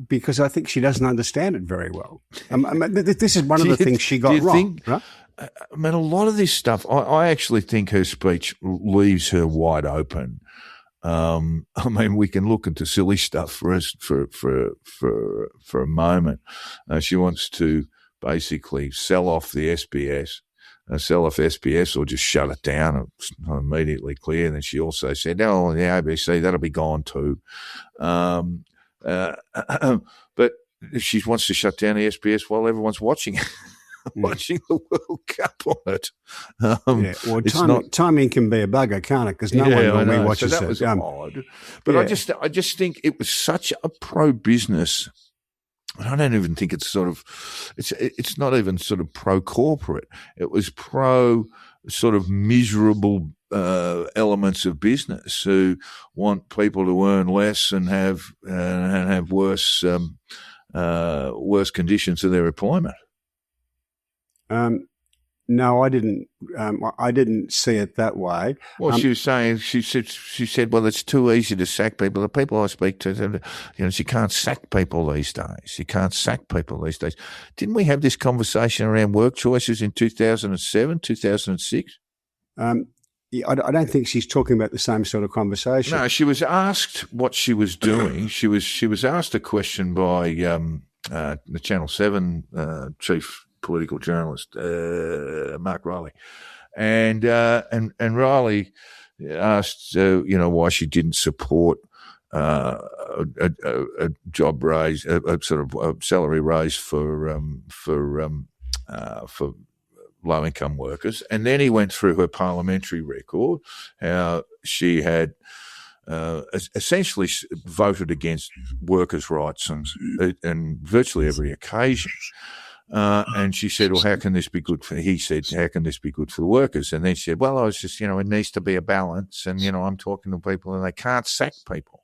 Because I think she doesn't understand it very well. This is one of the things she got wrong. Right? I mean, a lot of this stuff, I actually think her speech leaves her wide open. I mean, we can look into silly stuff for a moment. She wants to basically sell off the SBS. Sell off SBS or just shut it down. It's not immediately clear. And then she also said, "Oh, the ABC, that'll be gone too." But if she wants to shut down the SBS while everyone's watching watching the World Cup on it, timing can be a bugger, can't it? Because no one normally watches so that. Was odd. But I just think it was such a pro-business. I don't even think it's it's not even sort of pro-corporate. It was pro sort of miserable elements of business who want people to earn less and have worse conditions of their employment. No, I didn't. I didn't see it that way. Well, she was saying, she said, well, it's too easy to sack people. The people I speak to, she can't sack people these days. Didn't we have this conversation around work choices in 2007, 2006? I don't think she's talking about the same sort of conversation. No, she was asked what she was doing. She was asked a question by the Channel 7 chief political journalist, Mark Riley, and Riley asked, why she didn't support a job raise, a sort of a salary raise for low income workers, and then he went through her parliamentary record, how she had essentially voted against workers' rights on virtually every occasion. And she said, well, how can this be good for, he said, how can this be good for the workers? And then she said, well, I was just, it needs to be a balance. And, I'm talking to people and they can't sack people.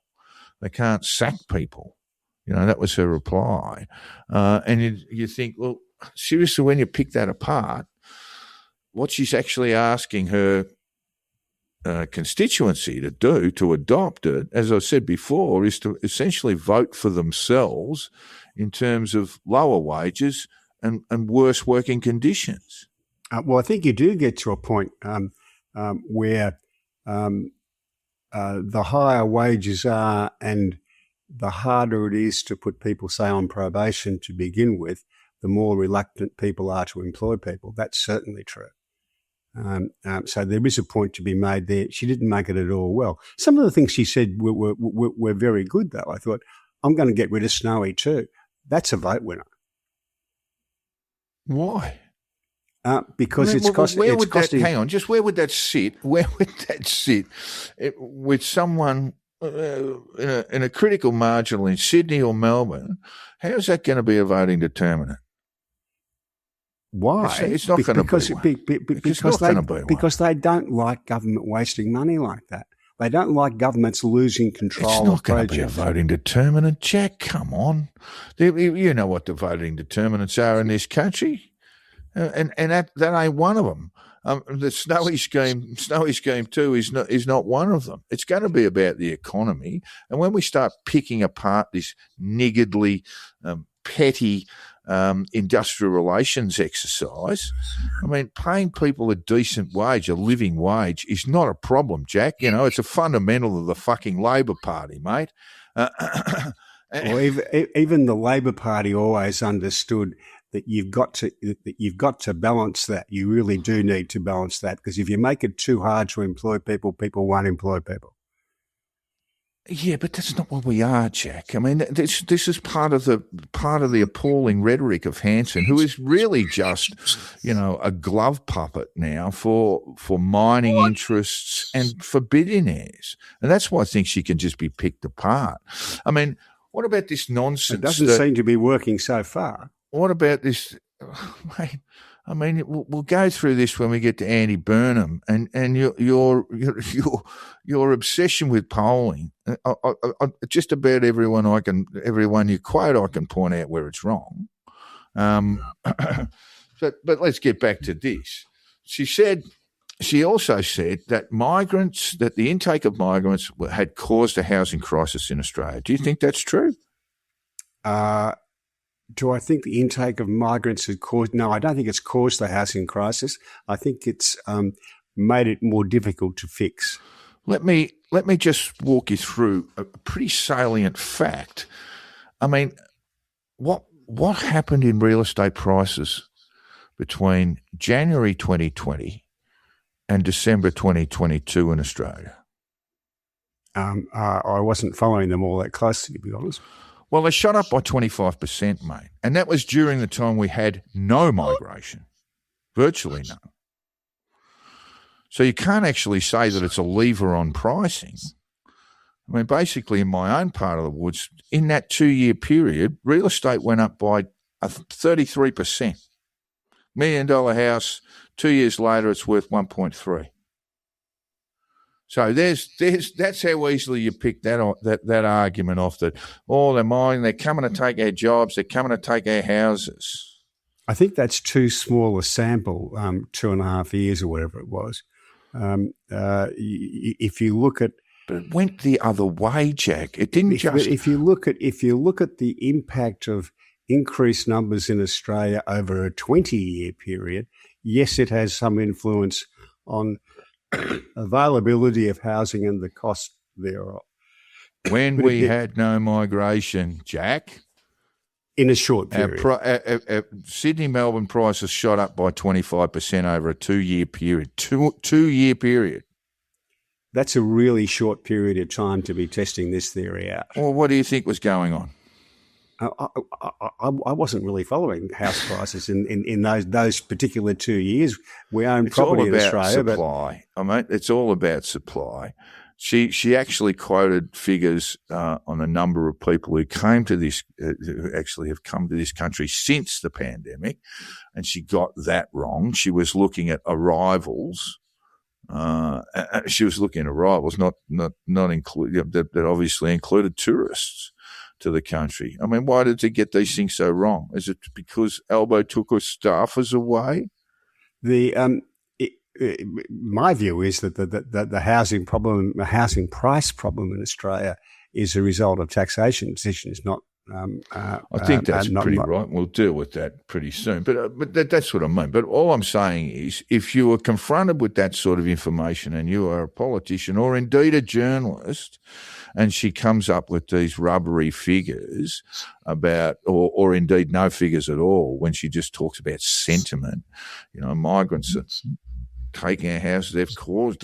That was her reply. And you think, well, seriously, when you pick that apart, what she's actually asking her constituency to do, to adopt it, as I said before, is to essentially vote for themselves in terms of lower wages and worse working conditions. Well, I think you do get to a point where the higher wages are and the harder it is to put people, say, on probation to begin with, the more reluctant people are to employ people. That's certainly true. So there is a point to be made there. She didn't make it at all well. Some of the things she said were very good, though. I thought, I'm going to get rid of Snowy too. That's a vote winner. Why? Because it's costing. Hang on, just where would that sit? Where would that sit with someone in a critical marginal in Sydney or Melbourne? How is that going to be a voting determinant? Why? It's not going to be. Because they don't like government wasting money like that. They don't like governments losing control of projects. It's not going to be a voting determinant, Jack. Come on. You know what the voting determinants are in this country. And that ain't one of them. The Snowy scheme too is not one of them. It's going to be about the economy. And when we start picking apart this niggardly, petty industrial relations exercise, I mean, paying people a decent wage, a living wage, is not a problem, Jack. It's a fundamental of the fucking Labor Party, mate. Well, even the Labor Party always understood that you've got to balance that. You really do need to balance that, because if you make it too hard to employ people, people won't employ people. Yeah, but that's not what we are, Jack. I mean, this is part of the appalling rhetoric of Hanson, who is really just, a glove puppet now for mining interests and for billionaires, and that's why I think she can just be picked apart. I mean, what about this nonsense? It doesn't seem to be working so far. What about this? Mate, I mean, we'll go through this when we get to Andy Burnham and your obsession with Pauline. Just about everyone you quote, I can point out where it's wrong. But let's get back to this. She also said that the intake of migrants had caused a housing crisis in Australia. Do you think that's true? Do I think the intake of migrants has caused? No, I don't think it's caused the housing crisis. I think it's made it more difficult to fix. Let me just walk you through a pretty salient fact. I mean, what happened in real estate prices between January 2020 and December 2022 in Australia? I wasn't following them all that closely, to be honest. Well, they shot up by 25%, mate. And that was during the time we had no migration, virtually none. So you can't actually say that it's a lever on pricing. I mean, basically in my own part of the woods, in that 2-year period, real estate went up by 33%. $1 million house, 2 years later, it's worth 1.3. So that's how easily you pick that argument off that, they're mining, they're coming to take our jobs, they're coming to take our houses. I think that's too small a sample, 2.5 years or whatever it was. If you look at, but it went the other way, Jack. It didn't just. If you look at the impact of increased numbers in Australia over a 20-year period, yes, it has some influence on availability of housing and the cost thereof. When we had no migration, Jack, in a short period, Sydney-Melbourne prices shot up by 25% over a 2-year period. Two-year period. That's a really short period of time to be testing this theory out. Well, what do you think was going on? I wasn't really following house prices in those particular 2 years. We own property in Australia. Supply. I mean, it's all about supply. She actually quoted figures on a number of people who came to this, who actually have come to this country since the pandemic, and she got that wrong. She was looking at arrivals. She was looking at arrivals, not include that obviously included tourists to the country. I mean, why did they get these things so wrong? Is it because Albo took her staffers away? My view is that the housing problem, the housing price problem in Australia is a result of taxation decisions, not. I think that's pretty right. We'll deal with that pretty soon. But that's what I mean. But all I'm saying is, if you are confronted with that sort of information and you are a politician or indeed a journalist, and she comes up with these rubbery figures about, or indeed no figures at all, when she just talks about sentiment, migrants are taking our houses. They caused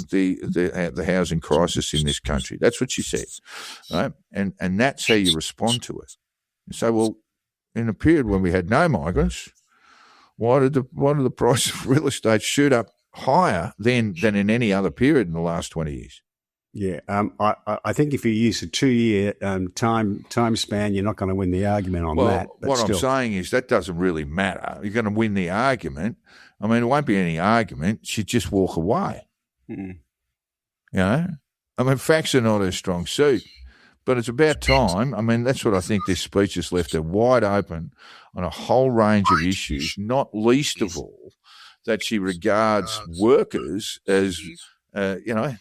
the housing crisis in this country. That's what she said, right? And that's how you respond to it. So, well, in a period when we had no migrants, why did the price of real estate shoot up higher than in any other period in the last 20 years? Yeah, I think if you use a 2-year time span, you're not going to win the argument on that. But what I'm saying is that doesn't really matter. You're going to win the argument. I mean, it won't be any argument. She'd just walk away. I mean, facts are not her strong suit, but it's about time. I mean, that's what I think this speech has left her wide open on a whole range of issues, not least of all that she regards workers as,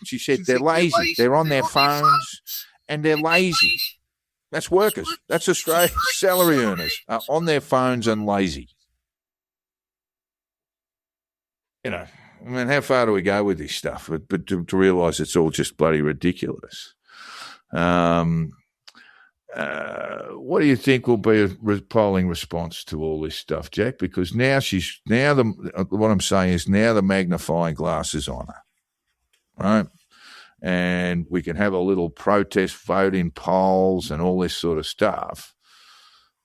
she said they're lazy. They're on their phones and they're lazy. That's workers. That's Australian salary earners are on their phones and lazy. I mean, how far do we go with this stuff? But to realise it's all just bloody ridiculous. What do you think will be a polling response to all this stuff, Jack? Because what I'm saying is now the magnifying glass is on her, right? and we can have a little protest vote in polls and all this sort of stuff.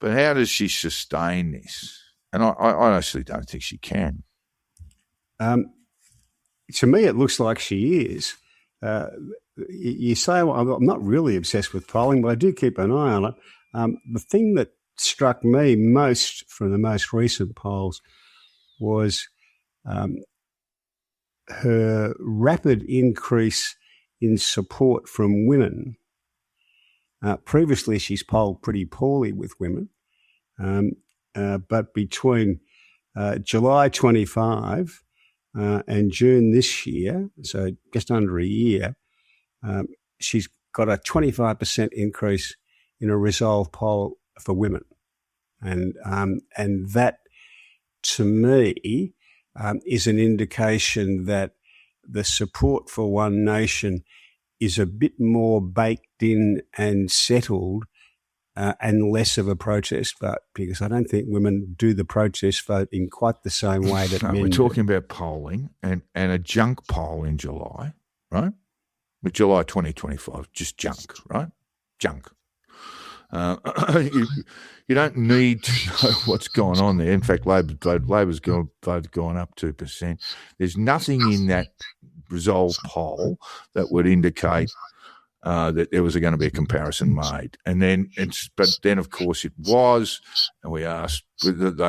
But how does she sustain this? And I honestly don't think she can. To me, it looks like she is. You say, well, I'm not really obsessed with polling, but I do keep an eye on it. The thing that struck me most from the most recent polls was her rapid increase in support from women. Previously, she's polled pretty poorly with women, but between July 25 and June this year, so just under a year, she's got a 25% increase in a Resolve poll for women. And that, to me, is an indication that the support for One Nation is a bit more baked in and settled and less of a protest vote, because I don't think women do the protest vote in quite the same way that men do. We're talking about polling and a junk poll in July, right? With July 2025, just junk, right? Junk. You don't need to know what's going on there. In fact, Labor's vote gone up 2%. There's nothing in that Resolve poll that would indicate that there was going to be a comparison made. But then of course it was, and they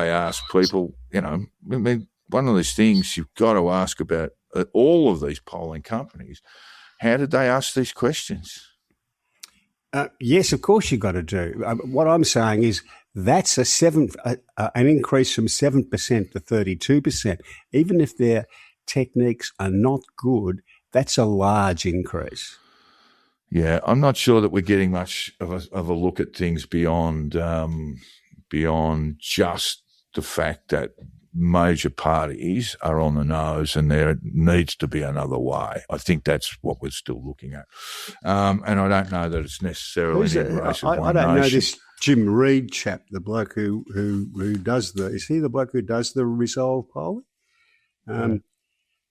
asked people, I mean, one of these things you've got to ask about all of these polling companies, how did they ask these questions? Yes, of course you've got to do. What I'm saying is that's an increase from 7% to 32%. Even if their techniques are not good, that's a large increase. Yeah, I'm not sure that we're getting much of a look at things beyond just the fact that major parties are on the nose and there needs to be another way. I think that's what we're still looking at. And I don't know that it's necessarily an embrace of One I don't Nation. know this Jim Reid chap, the bloke who does is he the bloke who does the Resolve polling?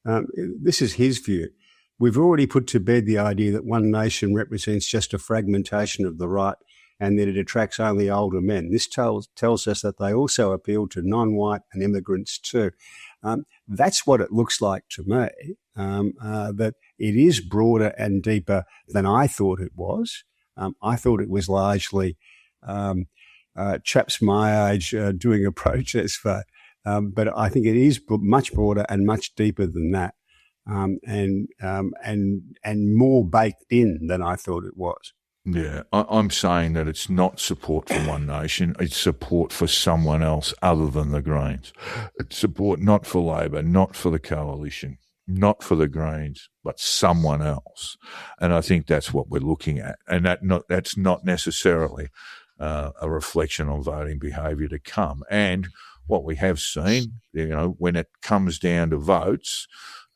This is his view. We've already put to bed the idea that One Nation represents just a fragmentation of the right and that it attracts only older men. This tells us that they also appeal to non-white and immigrants too. That's what it looks like to me, that it is broader and deeper than I thought it was. I thought it was largely chaps my age doing a protest vote, but I think it is much broader and much deeper than that, and more baked in than I thought it was. Yeah, I'm saying that it's not support for One Nation. It's support for someone else other than the Greens. It's support not for Labor, not for the Coalition, not for the Greens, but someone else. And I think that's what we're looking at. And that's not necessarily a reflection on voting behaviour to come. And what we have seen, when it comes down to votes,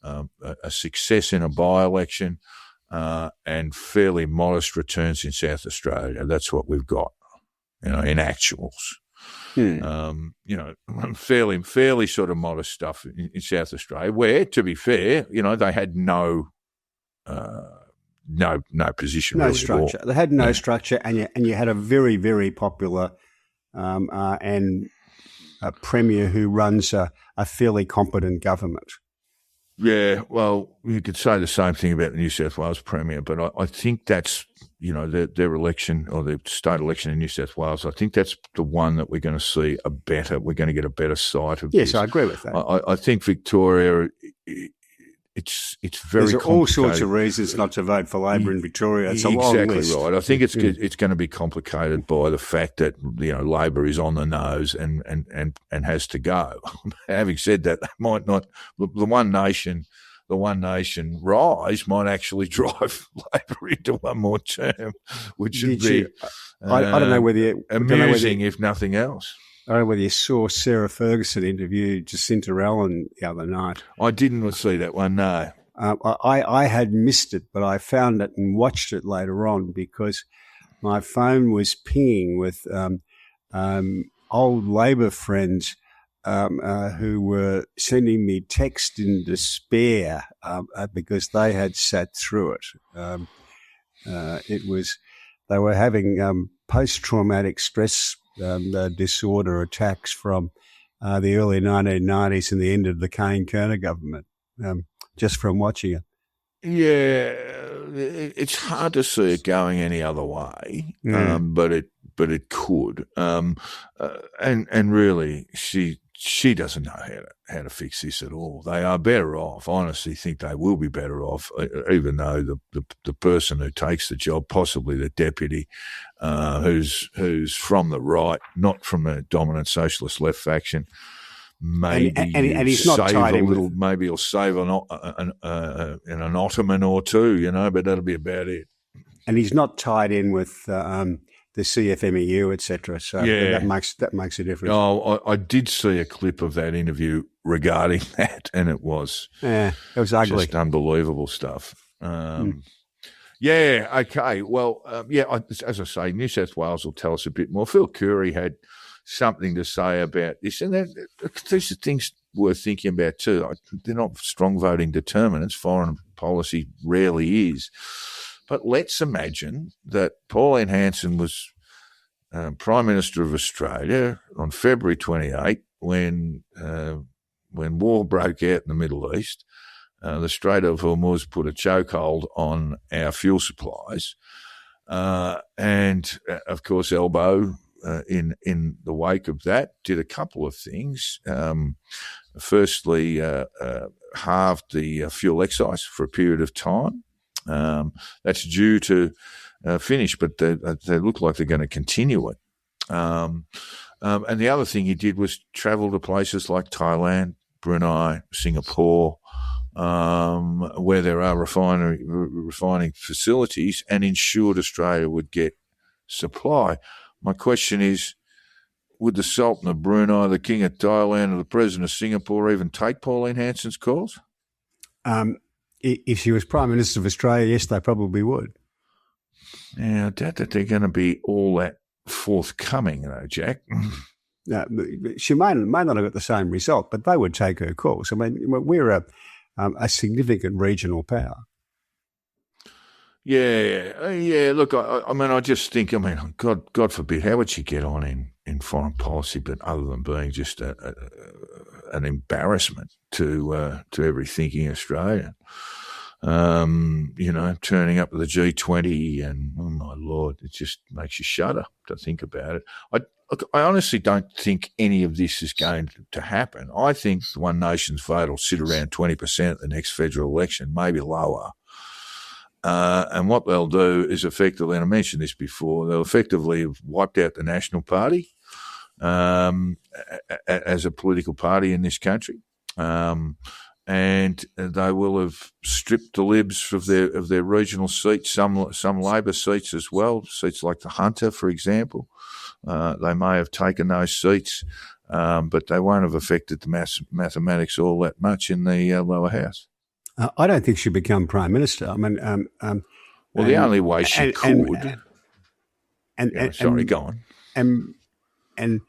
a success in a by-election, and fairly modest returns in South Australia. That's what we've got, in actuals. Fairly sort of modest stuff in South Australia, where, to be fair, they had no position, no really structure. at all. They had no structure, and you had a very, very popular and a premier who runs a fairly competent government. Yeah, well, you could say the same thing about the New South Wales Premier, but I think that's, their election or the state election in New South Wales, I think that's the one that we're going to see we're going to get a better sight of. Yes, this. I agree with that. I think Victoria, it's very There's all sorts of reasons not to vote for Labor in Victoria. It's a long list. Exactly right. I think it's going to be complicated by the fact that Labor is on the nose and has to go. Having said that, they might not. The One Nation rise might actually drive Labor into one more term, which would be I don't know whether amusing, if nothing else. I don't know whether you saw Sarah Ferguson interview Jacinta Allen the other night. I didn't see that one, no. I had missed it, but I found it and watched it later on because my phone was pinging with old Labor friends who were sending me text in despair because they had sat through it. They were having post-traumatic stress disorder attacks from the early 1990s and the end of the Kerner government, just from watching it. Yeah, it's hard to see it going any other way, but it could. And really, she doesn't know how to fix this at all. They are better off. I honestly think they will be better off, even though the person who takes the job, possibly the deputy, who's from the right, not from a dominant socialist left faction. Maybe and he's not tied in with, maybe he'll save an Ottoman or two, but that'll be about it. And he's not tied in with the CFMEU, etc. So that makes a difference. Oh, I did see a clip of that interview regarding that, and it was it was ugly, just unbelievable stuff. Yeah, okay. Well, as I say, New South Wales will tell us a bit more. Phil Curry had something to say about this, and these are things worth thinking about too. They're not strong voting determinants. Foreign policy rarely is. But let's imagine that Pauline Hanson was Prime Minister of Australia on February 28 when war broke out in the Middle East. The Strait of Hormuz put a chokehold on our fuel supplies. And, of course, Elbow, in the wake of that, did a couple of things. Firstly, halved the fuel excise for a period of time. That's due to finish, but they look like they're going to continue it. And the other thing he did was travel to places like Thailand, Brunei, Singapore, where there are refining facilities, and ensured Australia would get supply. My question is, would the Sultan of Brunei, the King of Thailand, or the President of Singapore even take Pauline Hanson's calls? If she was Prime Minister of Australia, yes, they probably would. Yeah, I doubt that they're going to be all that forthcoming, though, Jack. No, she may not have got the same result, but they would take her calls. I mean, we're a significant regional power. Yeah. Look, I mean, I just think, God forbid, how would she get on in foreign policy, but other than being just an embarrassment to every thinking Australian, turning up to the G20 and, oh my Lord, it just makes you shudder to think about it. I honestly don't think any of this is going to happen. I think the One Nation's vote will sit around 20% at the next federal election, maybe lower. And what they'll do is effectively, and I mentioned this before, they'll effectively have wiped out the National Party as a political party in this country. And they will have stripped the Libs of their regional seats, some Labor seats as well, seats like the Hunter, for example. They may have taken those seats, but they won't have affected the mathematics all that much in the lower house. I don't think she'll become Prime Minister. I mean, the only way she could. Go on. And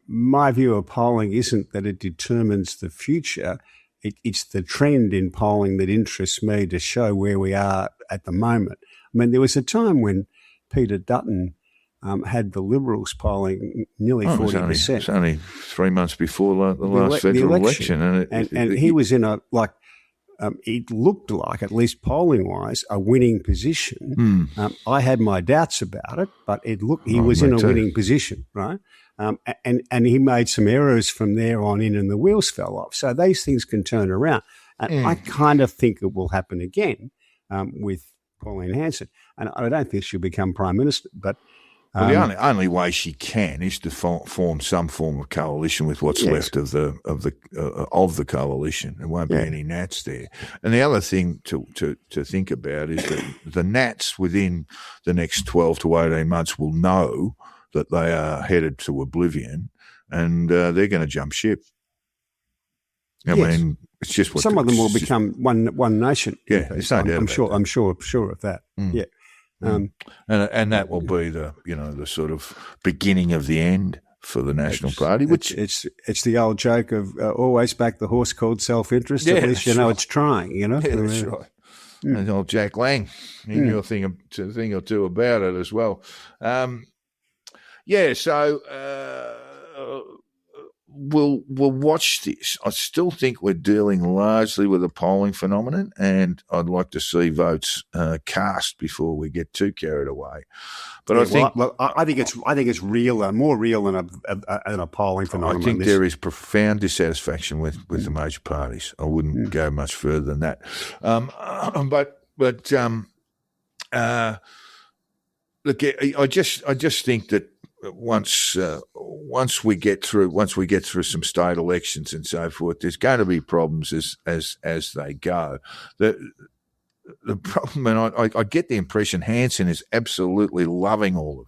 my view of polling isn't that it determines the future. It's the trend in polling that interests me to show where we are at the moment. I mean, there was a time when Peter Dutton had the Liberals polling nearly 40%. It's only 3 months before the last federal election. And he was in it looked like, at least polling-wise, a winning position. I had my doubts about it, but he was in a winning position, right? And he made some errors from there on in and the wheels fell off. So these things can turn around. And I kind of think it will happen again with Pauline Hanson. And I don't think she'll become Prime Minister, but the only way she can is to form some form of coalition with what's left of the coalition. There won't be any Nats there. And the other thing to think about is that the Nats within the next 12 to 18 months will know that they are headed to oblivion, and they're going to jump ship. I mean, it's just what some of them will become one nation. Yeah, there's no doubt. I'm sure of that. Yeah. And that will be the sort of beginning of the end for the National Party, which it's the old joke of always back the horse called self-interest. Yeah, At least you that's know right. it's trying. You know, yeah, that's right. And old Jack Lang, he knew a thing or two about it as well. So we'll watch this. I still think we're dealing largely with a polling phenomenon, and I'd like to see votes cast before we get too carried away. But I think it's real, more real than a polling phenomenon. I think there is profound dissatisfaction with the major parties. I wouldn't go much further than that. Look, I just think that once we get through some state elections and so forth, there's going to be problems as they go. The problem, and I get the impression Hanson is absolutely loving all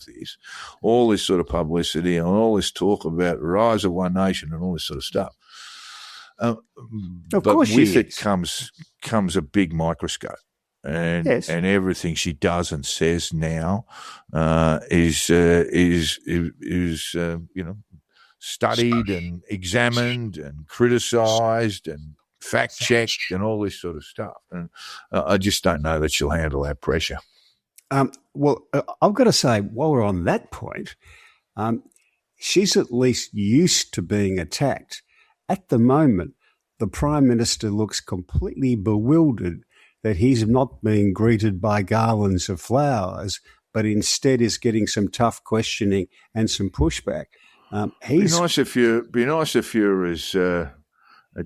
this sort of publicity and all this talk about the rise of One Nation and all this sort of stuff. Of but course with she it is. comes a big microscope, and everything she does and says now is studied and examined and criticised and fact-checked and all this sort of stuff. And I just don't know that she'll handle that pressure. I've got to say, while we're on that point, she's at least used to being attacked. At the moment, the Prime Minister looks completely bewildered that he's not being greeted by garlands of flowers, but instead is getting some tough questioning and some pushback. Be nice if you're as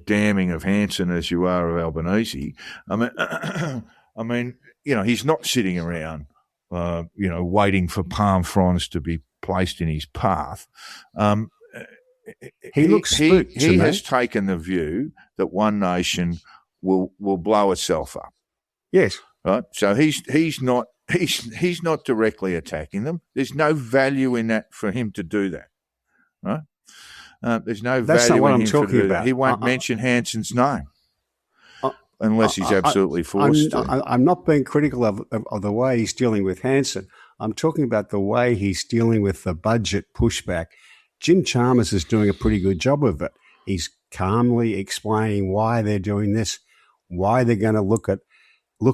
damning of Hanson as you are of Albanese. I mean, he's not sitting around, waiting for palm fronds to be placed in his path. He looks spooked to he me. has taken the view that One Nation will blow itself up. Yes. Right. So he's not directly attacking them. There's no value in that for him to do that. Right. There's no That's value not what in I'm him talking to do that. about. He won't mention Hanson's name unless he's absolutely forced to. I'm not being critical of the way he's dealing with Hanson. I'm talking about the way he's dealing with the budget pushback. Jim Chalmers is doing a pretty good job of it. He's calmly explaining why they're doing this, why they're going to look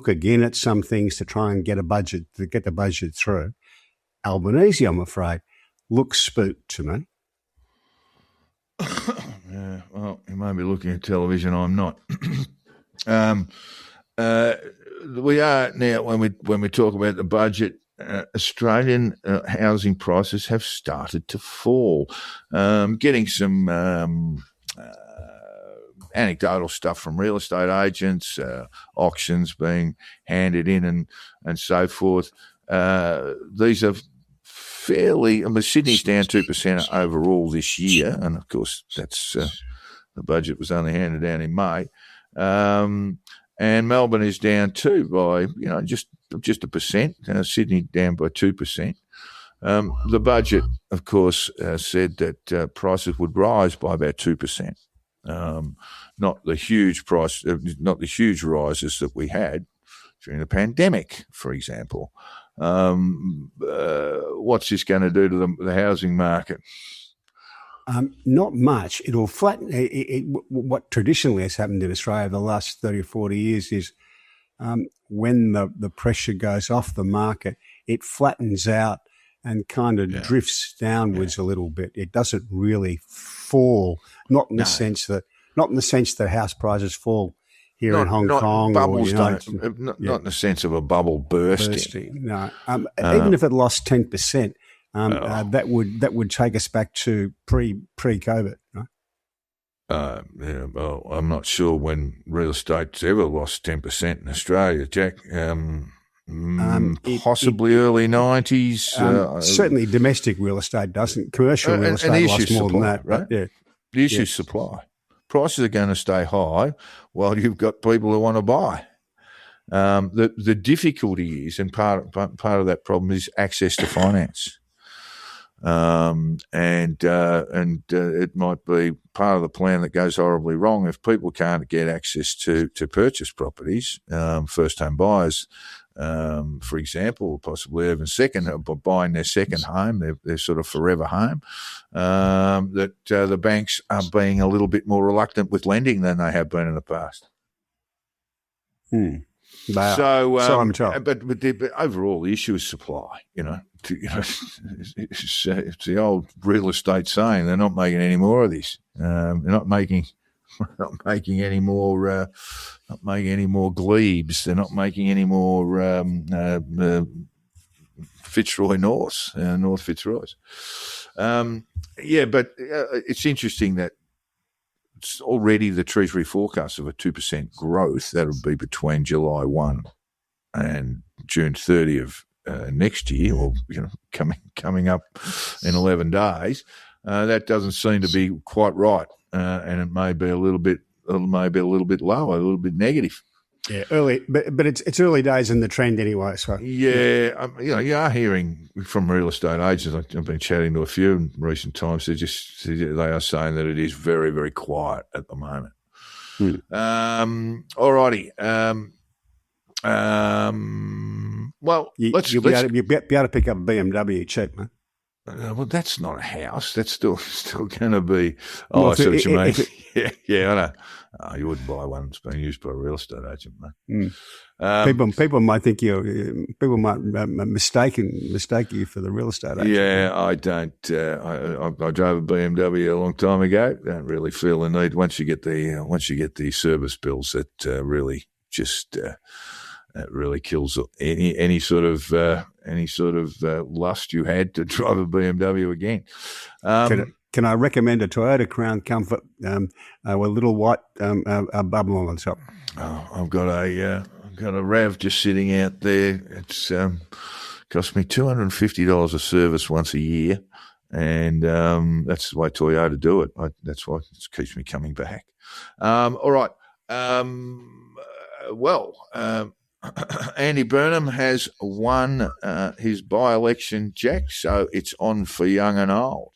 again at some things to try and get the budget through. Albanese, I'm afraid, looks spooked to me. Yeah, well, you may be looking at television. I'm not. We are now when we talk about the budget. Australian housing prices have started to fall. Getting some anecdotal stuff from real estate agents, auctions being handed in and so forth. These are fairly. Sydney's down 2% overall this year, and of course that's the budget was only handed down in May. And Melbourne is down too by just 1%. Sydney down by 2%. The budget, of course, said that prices would rise by about 2%. Not the huge rises that we had during the pandemic, for example. What's this going to do to the housing market? Not much. It'll flatten. What traditionally has happened in Australia the last 30 or 40 years is when the pressure goes off the market, it flattens out and kind of drifts downwards a little bit. It doesn't really fall. Not in the sense that house prices fall here in Hong Kong. Bubbles or, not in the sense of a bubble bursting. No, even if it lost 10%. That would take us back to pre-COVID, right? Well, I'm not sure when real estate's ever lost 10% in Australia, Jack. Possibly early 90s. Certainly, domestic real estate doesn't. Commercial real estate lost more than that, right? Yeah. The issue is supply. Prices are going to stay high while you've got people who want to buy. The difficulty is, and part of that problem is access to finance. And it might be part of the plan that goes horribly wrong if people can't get access to purchase properties. First home buyers for example, possibly even buying their second home, their sort of forever home, that the banks are being a little bit more reluctant with lending than they have been in the past. So I'm told. But overall, the issue is supply. It's the old real estate saying: they're not making any more of this. They're not making any more. Not making any more glebes. They're not making any more Fitzroy North Fitzroys. But it's interesting that it's already the Treasury forecast of a 2% growth. That'll be between July 1 and June 30 of next year, or coming up in 11 days. That doesn't seem to be quite right, and it may be a little bit lower, a little bit negative. Yeah, early, but it's early days in the trend anyway. So yeah, you are hearing from real estate agents. I've been chatting to a few in recent times. They are saying that it is very, very quiet at the moment. All righty. Well, you'll be able to pick up a BMW cheap, man. Well, that's not a house. That's still going to be. Oh, well, I see what you mean. Yeah, I know. Oh, you wouldn't buy one that's been used by a real estate agent, mate. People might think people might mistake you for the real estate agent. Yeah, I don't. I drove a BMW a long time ago. Don't really feel the need once you get the service bills. That really just that really kills any sort of lust you had to drive a BMW again. Can I recommend a Toyota Crown Comfort with a little white bubble on the top? Oh, I've got a RAV just sitting out there. It's cost me $250 a service once a year, and that's the way Toyota do it. That's why it keeps me coming back. All right. Andy Burnham has won his by-election, Jack, so it's on for young and old.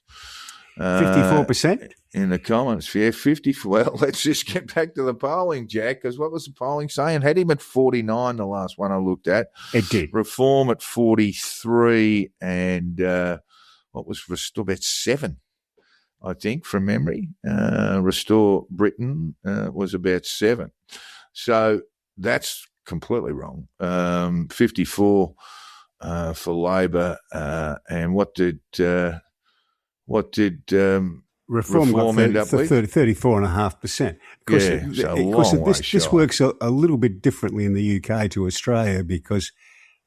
54% in the comments. Yeah, 50. Well, let's just get back to the polling, Jack, because what was the polling saying? Had him at 49, the last one I looked at. It did. Reform at 43, and what was Restore at 7, I think, from memory. Restore Britain was about 7. So that's completely wrong. 54 for Labor, and what did Reform end up with? 34.5%. This works a little bit differently in the UK to Australia because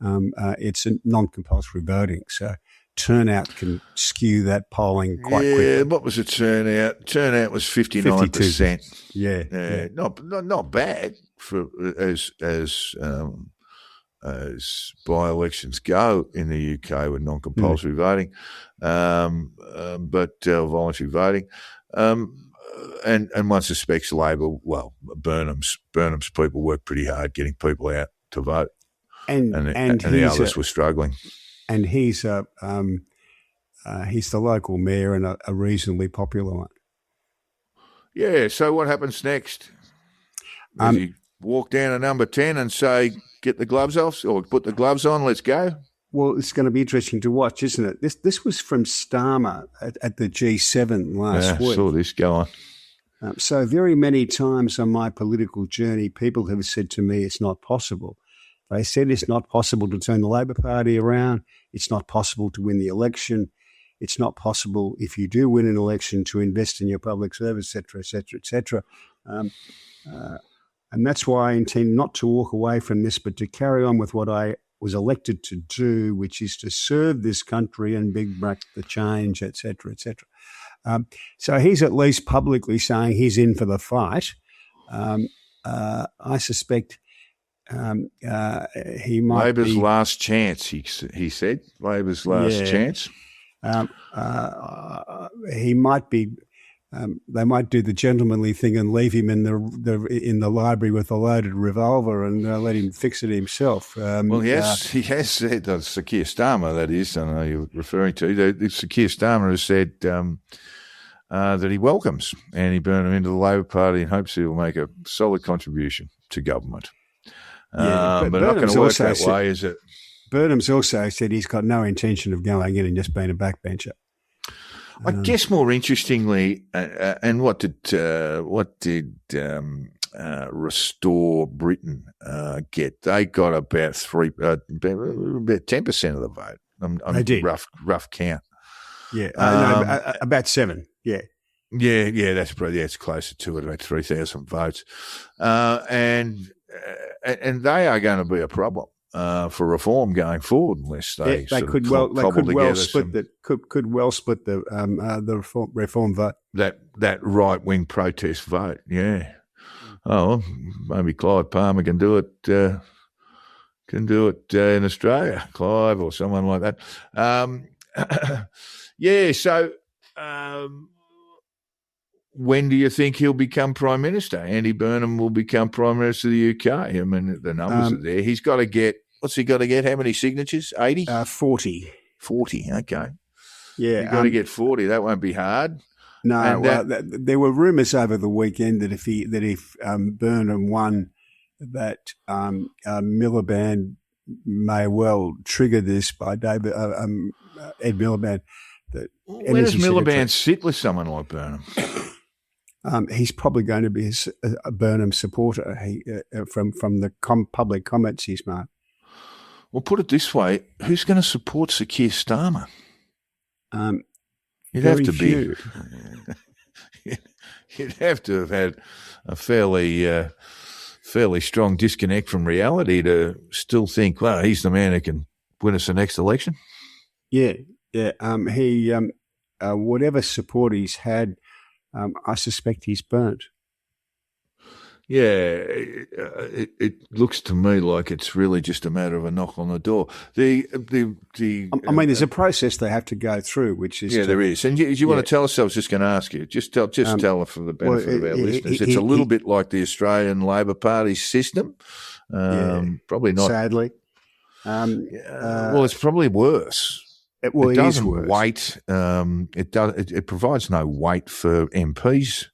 it's a non-compulsory voting. So turnout can skew that polling quite quickly. Yeah, what was the turnout? Turnout was 59%. Yeah. Not bad for as by-elections go in the UK with non-compulsory voting, but voluntary voting. And one suspects Labor, Burnham's people work pretty hard getting people out to vote, and the others were struggling. And he's the local mayor and a reasonably popular one. Yeah. So what happens next? Does he walk down to number 10 and say, "Get the gloves off," or "Put the gloves on, let's go"? Well, it's going to be interesting to watch, isn't it? This was from Starmer at the G7 last week. I saw this go on. So very many times on my political journey, people have said to me, it's not possible. They said it's not possible to turn the Labor Party around. It's not possible to win the election. It's not possible, if you do win an election, to invest in your public service, et cetera, et cetera, et cetera. And that's why I intend not to walk away from this, but to carry on with what I was elected to do, which is to serve this country and big back the change, et cetera, et cetera. So he's at least publicly saying he's in for the fight. I suspect he might Labor's last chance, he said. Labor's last chance. He might be. They might do the gentlemanly thing and leave him in the library with a loaded revolver and let him fix it himself. He has said, Sir Keir Starmer, that is, I know you're referring to, Sir Keir Starmer has said that he welcomes Andy Burnham into the Labor Party and hopes he will make a solid contribution to government. But but not going Burnham's to work also that said- way, is it? Burnham's also said he's got no intention of going in and just being a backbencher. I guess more interestingly, and what did Restore Britain get? They got about 10% of the vote. They did. Rough count. Yeah, about 7. Yeah. Yeah, that's probably it's closer to it, about 3,000 votes, and they are going to be a problem for reform going forward unless they could well split the reform vote. That right wing protest vote. Yeah. Oh, maybe Clive Palmer can do it. In Australia, Clive or someone like that. Yeah. So. When do you think he'll become Prime Minister? Andy Burnham will become Prime Minister of the UK. I mean, the numbers are there. He's got to get, what's he got to get? How many signatures? 80? 40. 40, okay. Yeah. You've got to get 40. That won't be hard. No, there were rumours over the weekend that if Burnham won, that Miliband may well trigger this by Ed Miliband. Where does Miliband sit with someone like Burnham? He's probably going to be a Burnham supporter. From the public comments he's made. Well, put it this way: who's going to support Sir Keir Starmer? You'd have to be. You'd have to have had a fairly strong disconnect from reality to still think, well, he's the man who can win us the next election. Yeah. He whatever support he's had, I suspect he's burnt. Yeah, it looks to me like it's really just a matter of a knock on the door. I mean, there's a process they have to go through, which is there is. And you want to tell us? I was just going to ask you. Just tell her for the benefit of our listeners. It's a little bit like the Australian Labor Party system. Probably not. Sadly, well, it's probably worse. It doesn't weight. It provides no weight for MPs'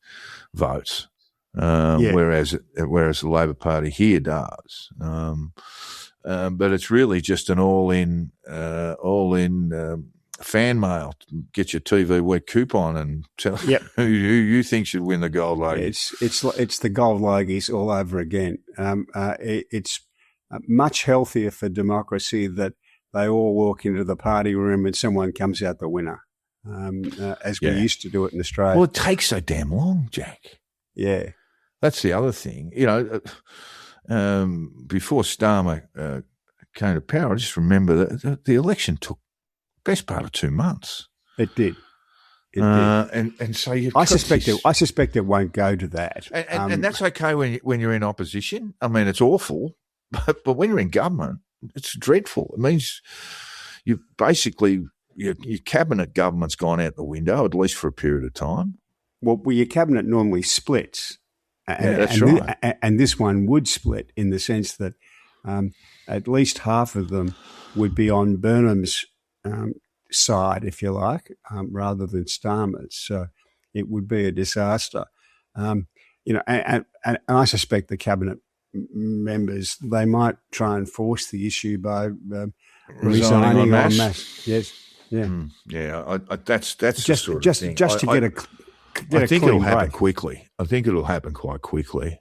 votes, whereas the Labor Party here does. But it's really just an all-in fan mail. Get your TV Week coupon and tell who you think should win the Gold Logies. It's the Gold Logies all over again. It's much healthier for democracy that they all walk into the party room and someone comes out the winner, as we used to do it in Australia. Well, it takes so damn long, Jack. Yeah. That's the other thing. Before Starmer came to power, I just remember that the election took best part of 2 months. It did. And so I suspect it won't go to that. And that's okay when you're in opposition. I mean, it's awful, but when you're in government, it's dreadful. It means you basically your cabinet government's gone out the window, at least for a period of time. Well, your cabinet normally splits. That's right. And this one would split in the sense that at least half of them would be on Burnham's side, if you like, rather than Starmer's. So it would be a disaster. And I suspect the cabinet members, they might try and force the issue by resigning en masse. Yes. Yeah. That's just the sort of thing. Just to get a I think it'll happen break. quickly. I think it'll happen quite quickly.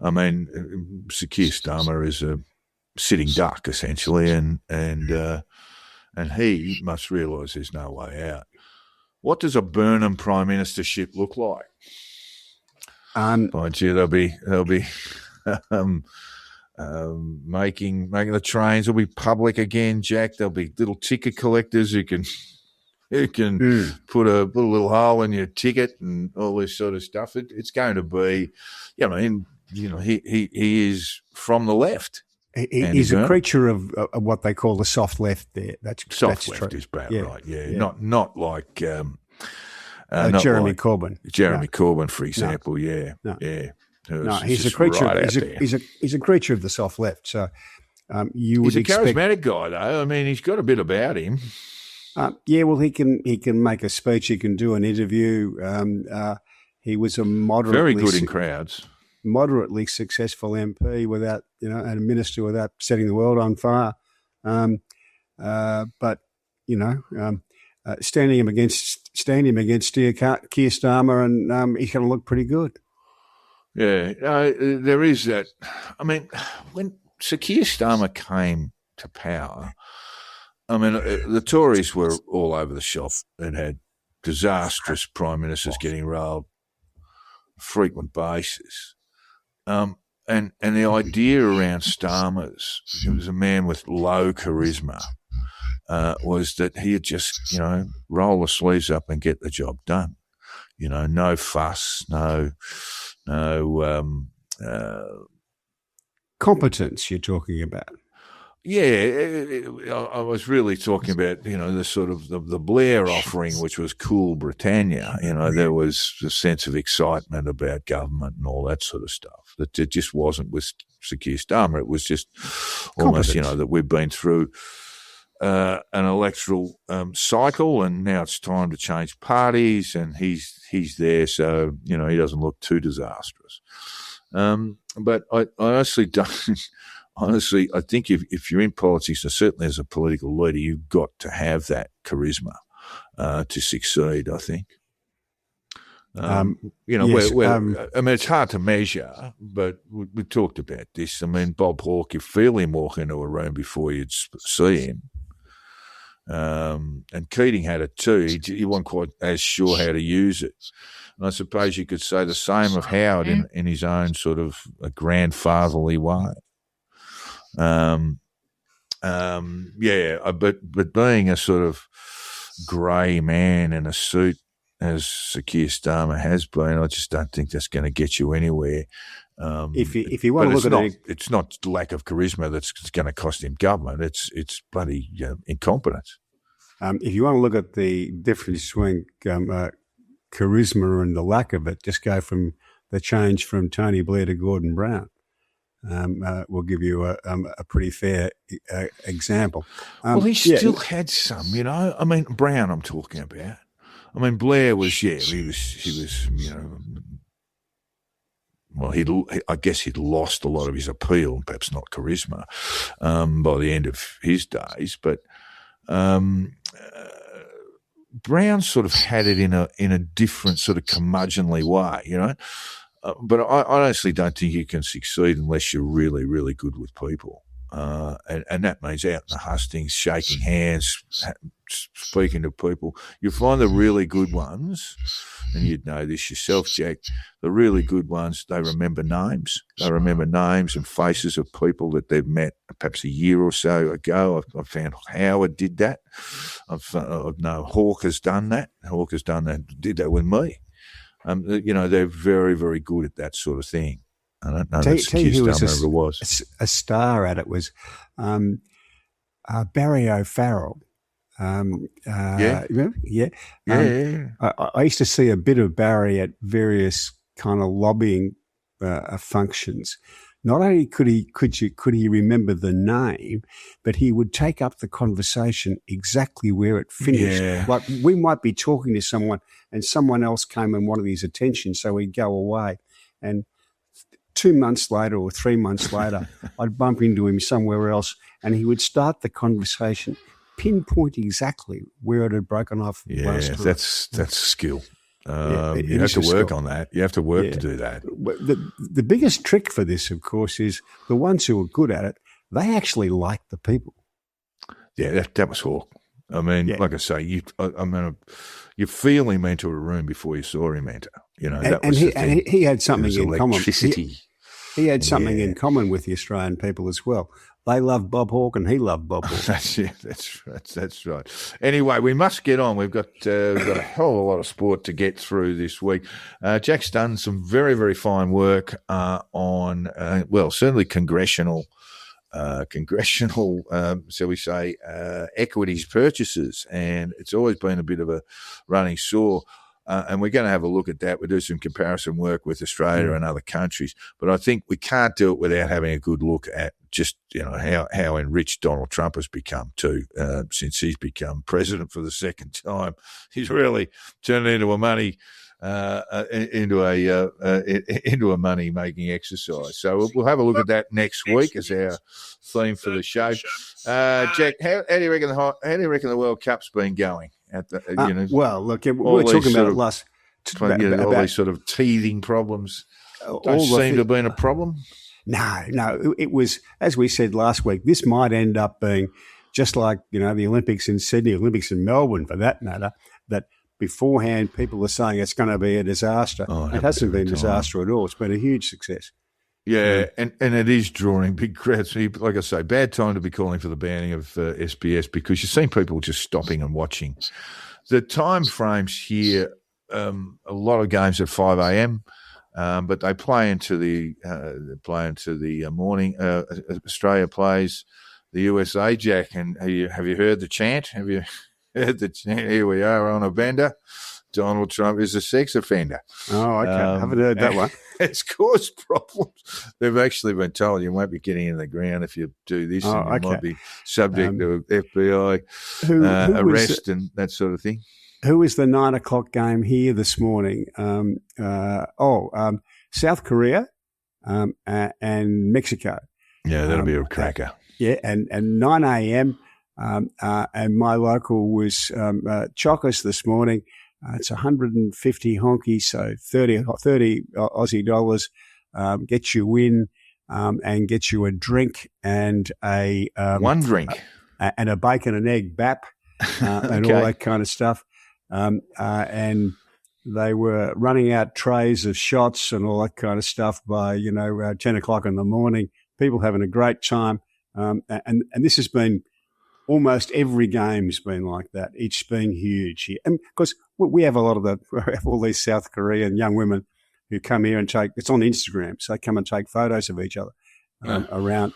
I mean, Sir Keir Starmer is a sitting duck essentially, and he must realise there's no way out. What does a Burnham prime ministership look like? By gee, they'll be making the trains will be public again, Jack. There'll be little ticket collectors who can put a little hole in your ticket and all this sort of stuff. It's going to be, he is from the left. He's a creature of what they call the soft left. There, that's left true. Is about right. Yeah. Not like Jeremy like Corbyn. Corbyn, for example. No. No, he's a creature. He's a creature of the soft left. So you would. He's a charismatic guy, though. I mean, he's got a bit about him. Well, he can make a speech. He can do an interview. He was a moderately very good in crowds. moderately successful MP without, and a minister without setting the world on fire. But standing him against Keir Starmer, and he's going to look pretty good. Yeah, there is that. I mean, when Sir Keir Starmer came to power, I mean, the Tories were all over the shop and had disastrous prime ministers getting rolled frequent basis. And the idea around Starmer's, it was a man with low charisma, was that he'd just, roll the sleeves up and get the job done. No fuss, no competence you're talking about. Yeah, I was really talking about, the sort of the Blair offering, which was cool Britannia. There was a sense of excitement about government and all that sort of stuff. That it just wasn't with Sir Keir Starmer. It was just almost, that we've been through an electoral cycle, and now it's time to change parties, and he's there, so he doesn't look too disastrous. But I honestly don't. Honestly, I think if you're in politics, and certainly as a political leader, you've got to have that charisma to succeed, I think. It's hard to measure, but we talked about this. I mean, Bob Hawke, you feel him walk into a room before you'd see him. And Keating had it too. He wasn't quite as sure how to use it. And I suppose you could say the same of Howard in his own sort of a grandfatherly way. But being a sort of grey man in a suit, as Sir Keir Starmer has been, I just don't think that's going to get you anywhere. If you want to look at it's not lack of charisma that's going to cost him government. It's bloody incompetence. If you want to look at the difference between charisma and the lack of it, just go from the change from Tony Blair to Gordon Brown. We'll give you a pretty fair example. Well, he still had some, I mean, Brown I'm talking about. I mean, Blair was, he was, well, I guess he'd lost a lot of his appeal and perhaps not charisma by the end of his days. But Brown sort of had it in a different sort of curmudgeonly way, But I honestly don't think you can succeed unless you're really, really good with people. And that means out in the hustings, shaking hands, speaking to people. You find the really good ones, and you'd know this yourself, Jack, the really good ones, they remember names. They remember names and faces of people that they've met perhaps a year or so ago. I found Howard did that. I've known Hawke has done that. Hawke has done that, did that with me. They're very, very good at that sort of thing. I don't know who was a star at it was Barry O'Farrell. Yeah. Remember? Yeah. I used to see a bit of Barry at various kind of lobbying functions. Not only could he remember the name, but he would take up the conversation exactly where it finished. Yeah. Like we might be talking to someone and someone else came and wanted his attention, so he'd go away. And 2 months later or 3 months later, I'd bump into him somewhere else and he would start the conversation, pinpoint exactly where it had broken off. Yeah, that's skill. You have to work on that. You have to work to do that. The biggest trick for this, of course, is the ones who are good at it, they actually like the people. Yeah, that was Hawke. I mean, like I say, you feel him enter a room before you saw him enter. He had something in common. Electricity. He had something in common with the Australian people as well. They loved Bob Hawke and he loved Bob Hawke. That's right. Anyway, we must get on. We've got a hell of a lot of sport to get through this week. Jack's done some very, very fine work on, certainly congressional, shall we say, equities purchases. And it's always been a bit of a running sore. And we're going to have a look at that. We'll do some comparison work with Australia and other countries. But I think we can't do it without having a good look at just, how enriched Donald Trump has become too, since he's become president for the second time. He's really turned into a money into a money making exercise. So we'll have a look at that next week as our theme for the show. Jack, how do you reckon the World Cup's been going? Well, look, we were talking about it last. All these sort of teething problems don't seem to have been a problem. No, it was, as we said last week, this might end up being just like, the Olympics in Sydney, Olympics in Melbourne for that matter, that beforehand people are saying it's going to be a disaster. It hasn't been a disaster at all. It's been a huge success. Yeah, and it is drawing big crowds. Like I say, bad time to be calling for the banning of SBS because you've seen people just stopping and watching. The time frames here, a lot of games at 5 a.m., but they play into the morning. Australia plays the USA, Jack, and have you heard the chant? Have you heard the chant? Here we are on a bender. Donald Trump is a sex offender. Oh, okay. I haven't heard that one. It's caused problems. They've actually been told you won't be getting in the ground if you do this, and you might be subject to FBI arrest and that sort of thing. Who is the 9 o'clock game here this morning? South Korea and Mexico. Yeah, that'll be a cracker. And 9 a.m. And my local was Chockers this morning. It's 150 honkies, so 30 Aussie dollars gets you in and gets you a drink and one drink and a bacon and egg bap and all that kind of stuff. And they were running out trays of shots and all that kind of stuff by 10 o'clock in the morning. People having a great time, and this has been. Almost every game's been like that. Each being huge here, and because we have all these South Korean young women who come here and take. It's on Instagram, so they come and take photos of each other around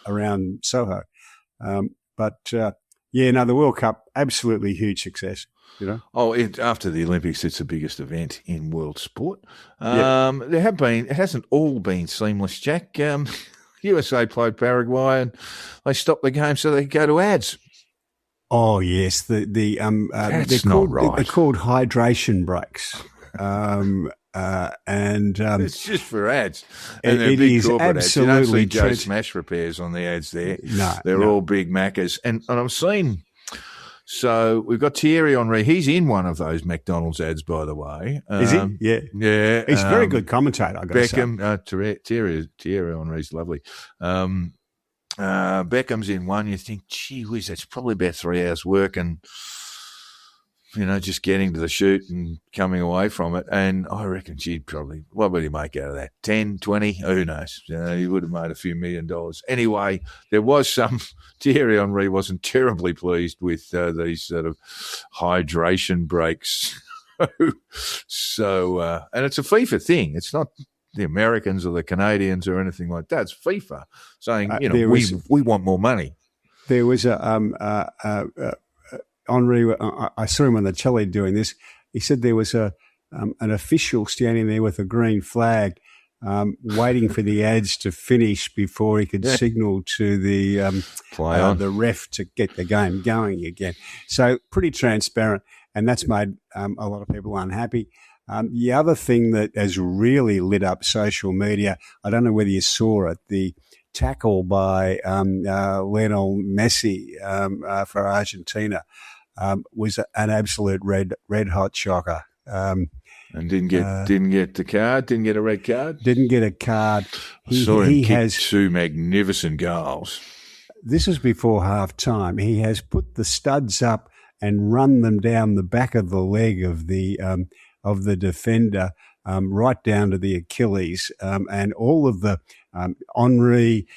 Soho. The World Cup absolutely huge success. After the Olympics, it's the biggest event in world sport. It hasn't all been seamless, Jack. USA played Paraguay and they stopped the game so they could go to ads. Oh yes, they're called hydration breaks, and it's just for ads. And it is corporate absolutely ads. You don't see Joe Smash Repairs on the ads there. No, they're all big Maccas, and I'm seeing. So we've got Thierry Henry. He's in one of those McDonald's ads, by the way. Is he? Yeah. He's a very good commentator. I got to say. Beckham, Thierry Henry's lovely. Beckham's in one. You think, gee whiz, that's probably about 3 hours work and, just getting to the shoot and coming away from it. And I reckon what would he make out of that? 10, 20? Who knows? He would have made a few $1 million. Anyway, there was Thierry Henry wasn't terribly pleased with these sort of hydration breaks. So, and it's a FIFA thing. It's not the Americans or the Canadians or anything like that. It's FIFA saying, we want more money. There was Henri, I saw him on the telly doing this. He said there was an official standing there with a green flag waiting for the ads to finish before he could signal to the ref to get the game going again. So pretty transparent, and that's made a lot of people unhappy. The other thing that has really lit up social media, I don't know whether you saw it, the tackle by Lionel Messi for Argentina was an absolute red hot shocker. And didn't get the card, didn't get a red card? Didn't get a card. I saw him kick two magnificent goals. This was before half time. He has put the studs up and run them down the back of the leg of the defender, right down to the Achilles, and all of the Henry,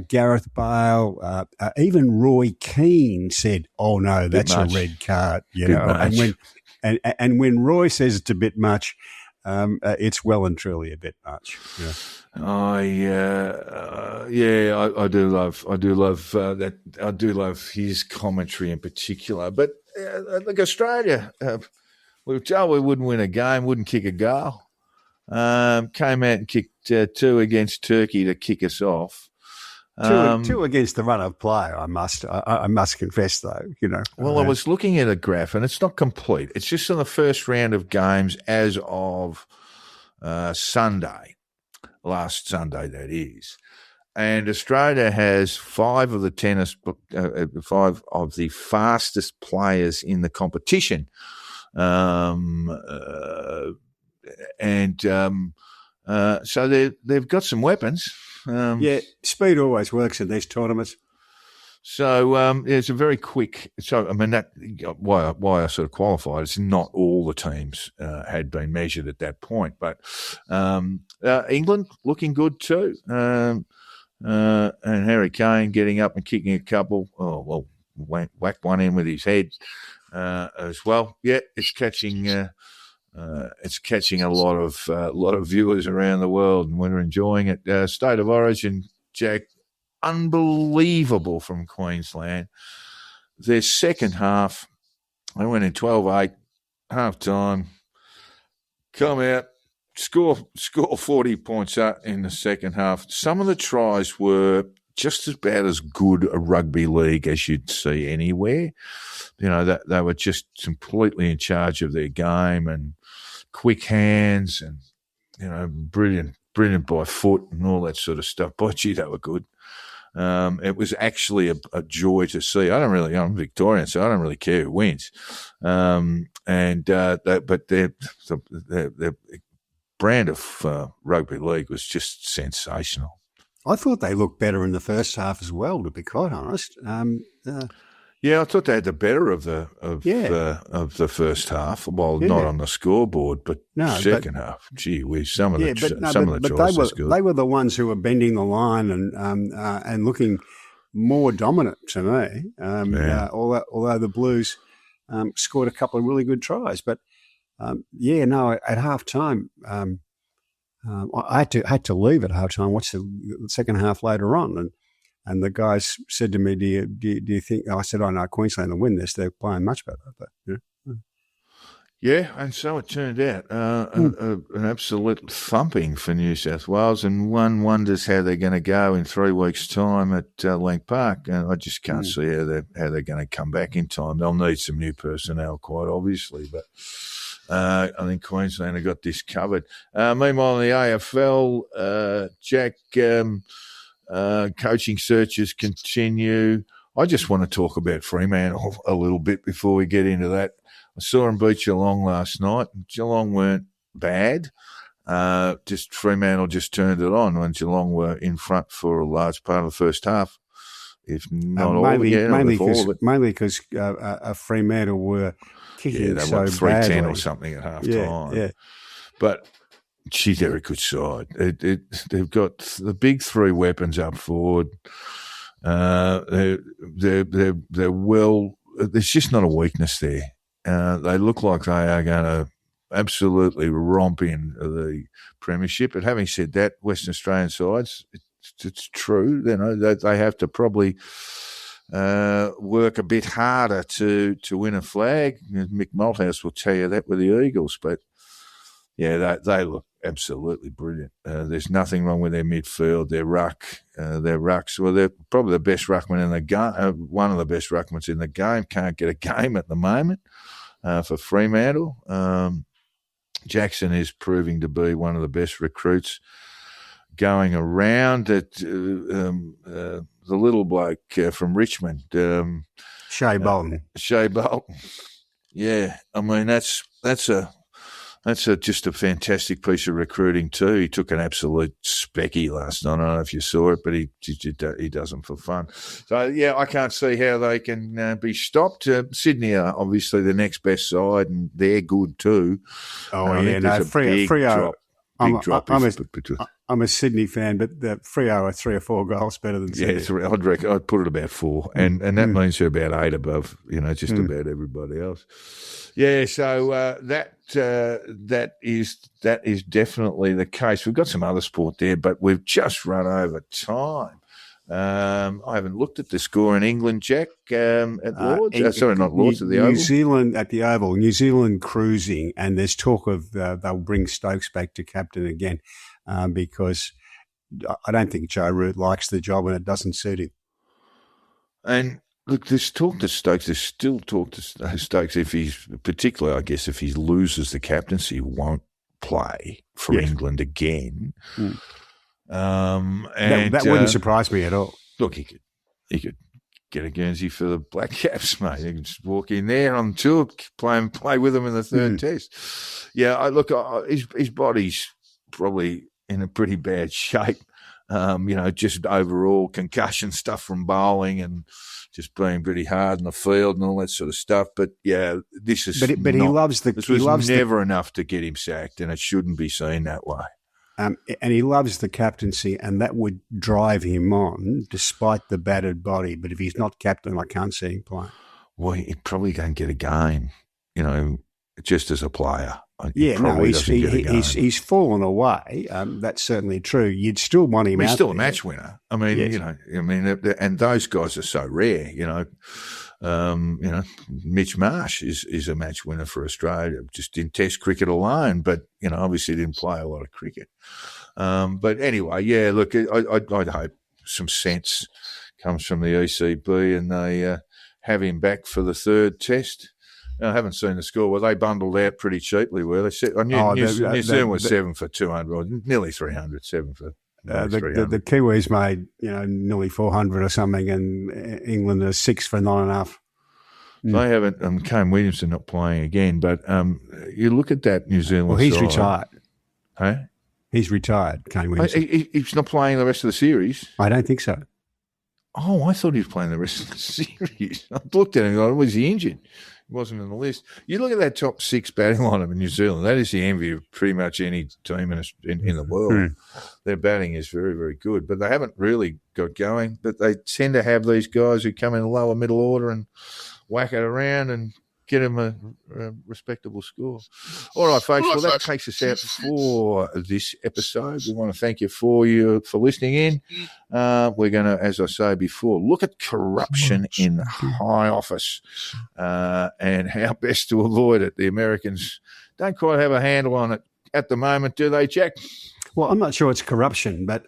Gareth Bale, even Roy Keane said, "Oh no, that's a red card." And when Roy says it's a bit much, it's well and truly a bit much. Yeah. I do love that. I do love his commentary in particular. But look, Australia, we were told we wouldn't win a game, wouldn't kick a goal. Came out and kicked 2 against Turkey to kick us off. Two against the run of play. I must confess, though. Well, I was looking at a graph, and it's not complete. It's just on the first round of games as of Sunday, last Sunday, that is. And Australia has five of the fastest players in the competition, so they've got some weapons. Speed always works in these tournaments. So it's a very quick. So I mean that why I sort of qualified. It's not all the teams had been measured at that point, but England looking good too. And Harry Kane getting up and kicking a couple. Oh well, whacked one in with his head as well. Yeah, it's catching a lot of viewers around the world, and we're enjoying it. State of Origin, Jack, unbelievable from Queensland. Their second half, they went in 12-8, half time, come out, score 40 points up in the second half. Some of the tries were just about as good a rugby league as you'd see anywhere. That they were just completely in charge of their game and quick hands and, brilliant by foot and all that sort of stuff. Boy, gee, they were good. It was actually a joy to see. I'm Victorian, so I don't really care who wins. But their brand of rugby league was just sensational. I thought they looked better in the first half as well, to be quite honest. Yeah, I thought they had the better of the first half. Well, not on the scoreboard, but second half. Gee whiz, some of the choices good. They were the ones who were bending the line and looking more dominant to me. Although the Blues scored a couple of really good tries, but at half time. I had to leave at half time. Watch the second half later on, and the guys said to me, "Do you think?" I said, "I know Queensland will win this. They're playing much better." But yeah, and so it turned out an absolute thumping for New South Wales, and one wonders how they're going to go in 3 weeks' time at Lang Park. And I just can't see how they're going to come back in time. They'll need some new personnel, quite obviously, but. I think Queensland have got this covered. Meanwhile, in the AFL, Jack, coaching searches continue. I just want to talk about Fremantle a little bit before we get into that. I saw them beat Geelong last night. Geelong weren't bad. Just Fremantle just turned it on when Geelong were in front for a large part of the first half, if not all again. Mainly because Fremantle were kicking they so won 3-10 badly. or something at half time. Yeah. But she's a very good side. They've got the big three weapons up forward. They're well. There's just not a weakness there. They look like they are going to absolutely romp in the premiership. But having said that, Western Australian sides, it's true. They have to probably work a bit harder to win a flag. Mick Malthouse will tell you that with the Eagles, but they look absolutely brilliant. There's nothing wrong with their midfield, their rucks. Well, they're probably the best ruckman in the game. One of the best ruckmans in the game. Can't get a game at the moment for Fremantle. Jackson is proving to be one of the best recruits going around. The little bloke from Richmond, Shea Bolton. Yeah, I mean that's just a fantastic piece of recruiting too. He took an absolute specky last night. I don't know if you saw it, but he does them for fun. So yeah, I can't see how they can be stopped. Sydney are obviously the next best side, and they're good too. Freo. Drop. I'm a Sydney fan, but the Freo are 3 or 4 goals better than Sydney. Yeah, I'd put it about 4, and that means they're about 8 above, just about everybody else. Yeah, so that is definitely the case. We've got some other sport there, but we've just run over time. I haven't looked at the score in England, Jack, at Lords. Not Lords, at the Oval. New Zealand at the Oval. New Zealand cruising, and there's talk of they'll bring Stokes back to captain again because I don't think Joe Root likes the job and it doesn't suit him. And look, there's talk to Stokes. There's still talk to Stokes if he's, particularly, I guess, if he loses the captaincy, won't play for England again. Mm. And that wouldn't surprise me at all. Look, he could get a Guernsey for the Black Caps, mate. He can just walk in there on tour, play with them in the third test. Yeah, his body's probably in a pretty bad shape. Just overall concussion stuff from bowling and just being pretty hard in the field and all that sort of stuff. But yeah, this is. But he loves the. This was never enough to get him sacked, and it shouldn't be seen that way. And he loves the captaincy, and that would drive him on, despite the battered body. But if he's not captain, I can't see him playing. Well, he probably don't get a game, just as a player. He's fallen away. That's certainly true. You'd still want him. He's out still there. A match winner. I mean, and those guys are so rare. Mitch Marsh is a match winner for Australia, just in Test cricket alone. But obviously didn't play a lot of cricket. But anyway, yeah. Look, I'd hope some sense comes from the ECB and they have him back for the third Test. I haven't seen the score. Well, they bundled out pretty cheaply, were they? New Zealand was 7 for 200, or nearly 300, 7 for the Kiwis made nearly 400 or something, and England are 6 for 9.5. They haven't. Kane Williamson not playing again, but you look at that New Zealand. Well, he's side, retired. Hey, he's retired. Kane Williamson. He's not playing the rest of the series. I don't think so. Oh, I thought he was playing the rest of the series. I looked at him and was he injured? He wasn't in the list. You look at that top 6 batting lineup in New Zealand, that is the envy of pretty much any team in the world. Their batting is very, very good, but they haven't really got going. But they tend to have these guys who come in the lower middle order and whack it around and get them a respectable score. All right, folks. Well, that takes us out for this episode. We want to thank you for listening in. We're going to, as I say before, look at corruption in high office and how best to avoid it. The Americans don't quite have a handle on it at the moment, do they, Jack? Well, I'm not sure it's corruption, but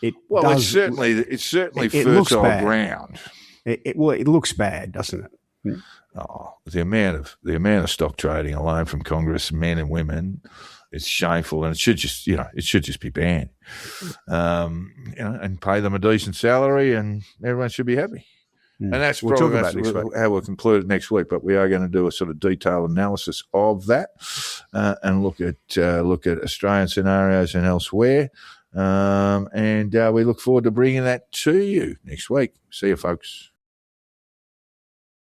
it's certainly fertile ground. It looks bad, doesn't it? Oh, the amount of stock trading alone from Congress, men and women, is shameful, and it should just be banned. And pay them a decent salary, and everyone should be happy. And that's probably how we'll conclude it next week. But we are going to do a sort of detailed analysis of that and look at Australian scenarios and elsewhere. And we look forward to bringing that to you next week. See you, folks.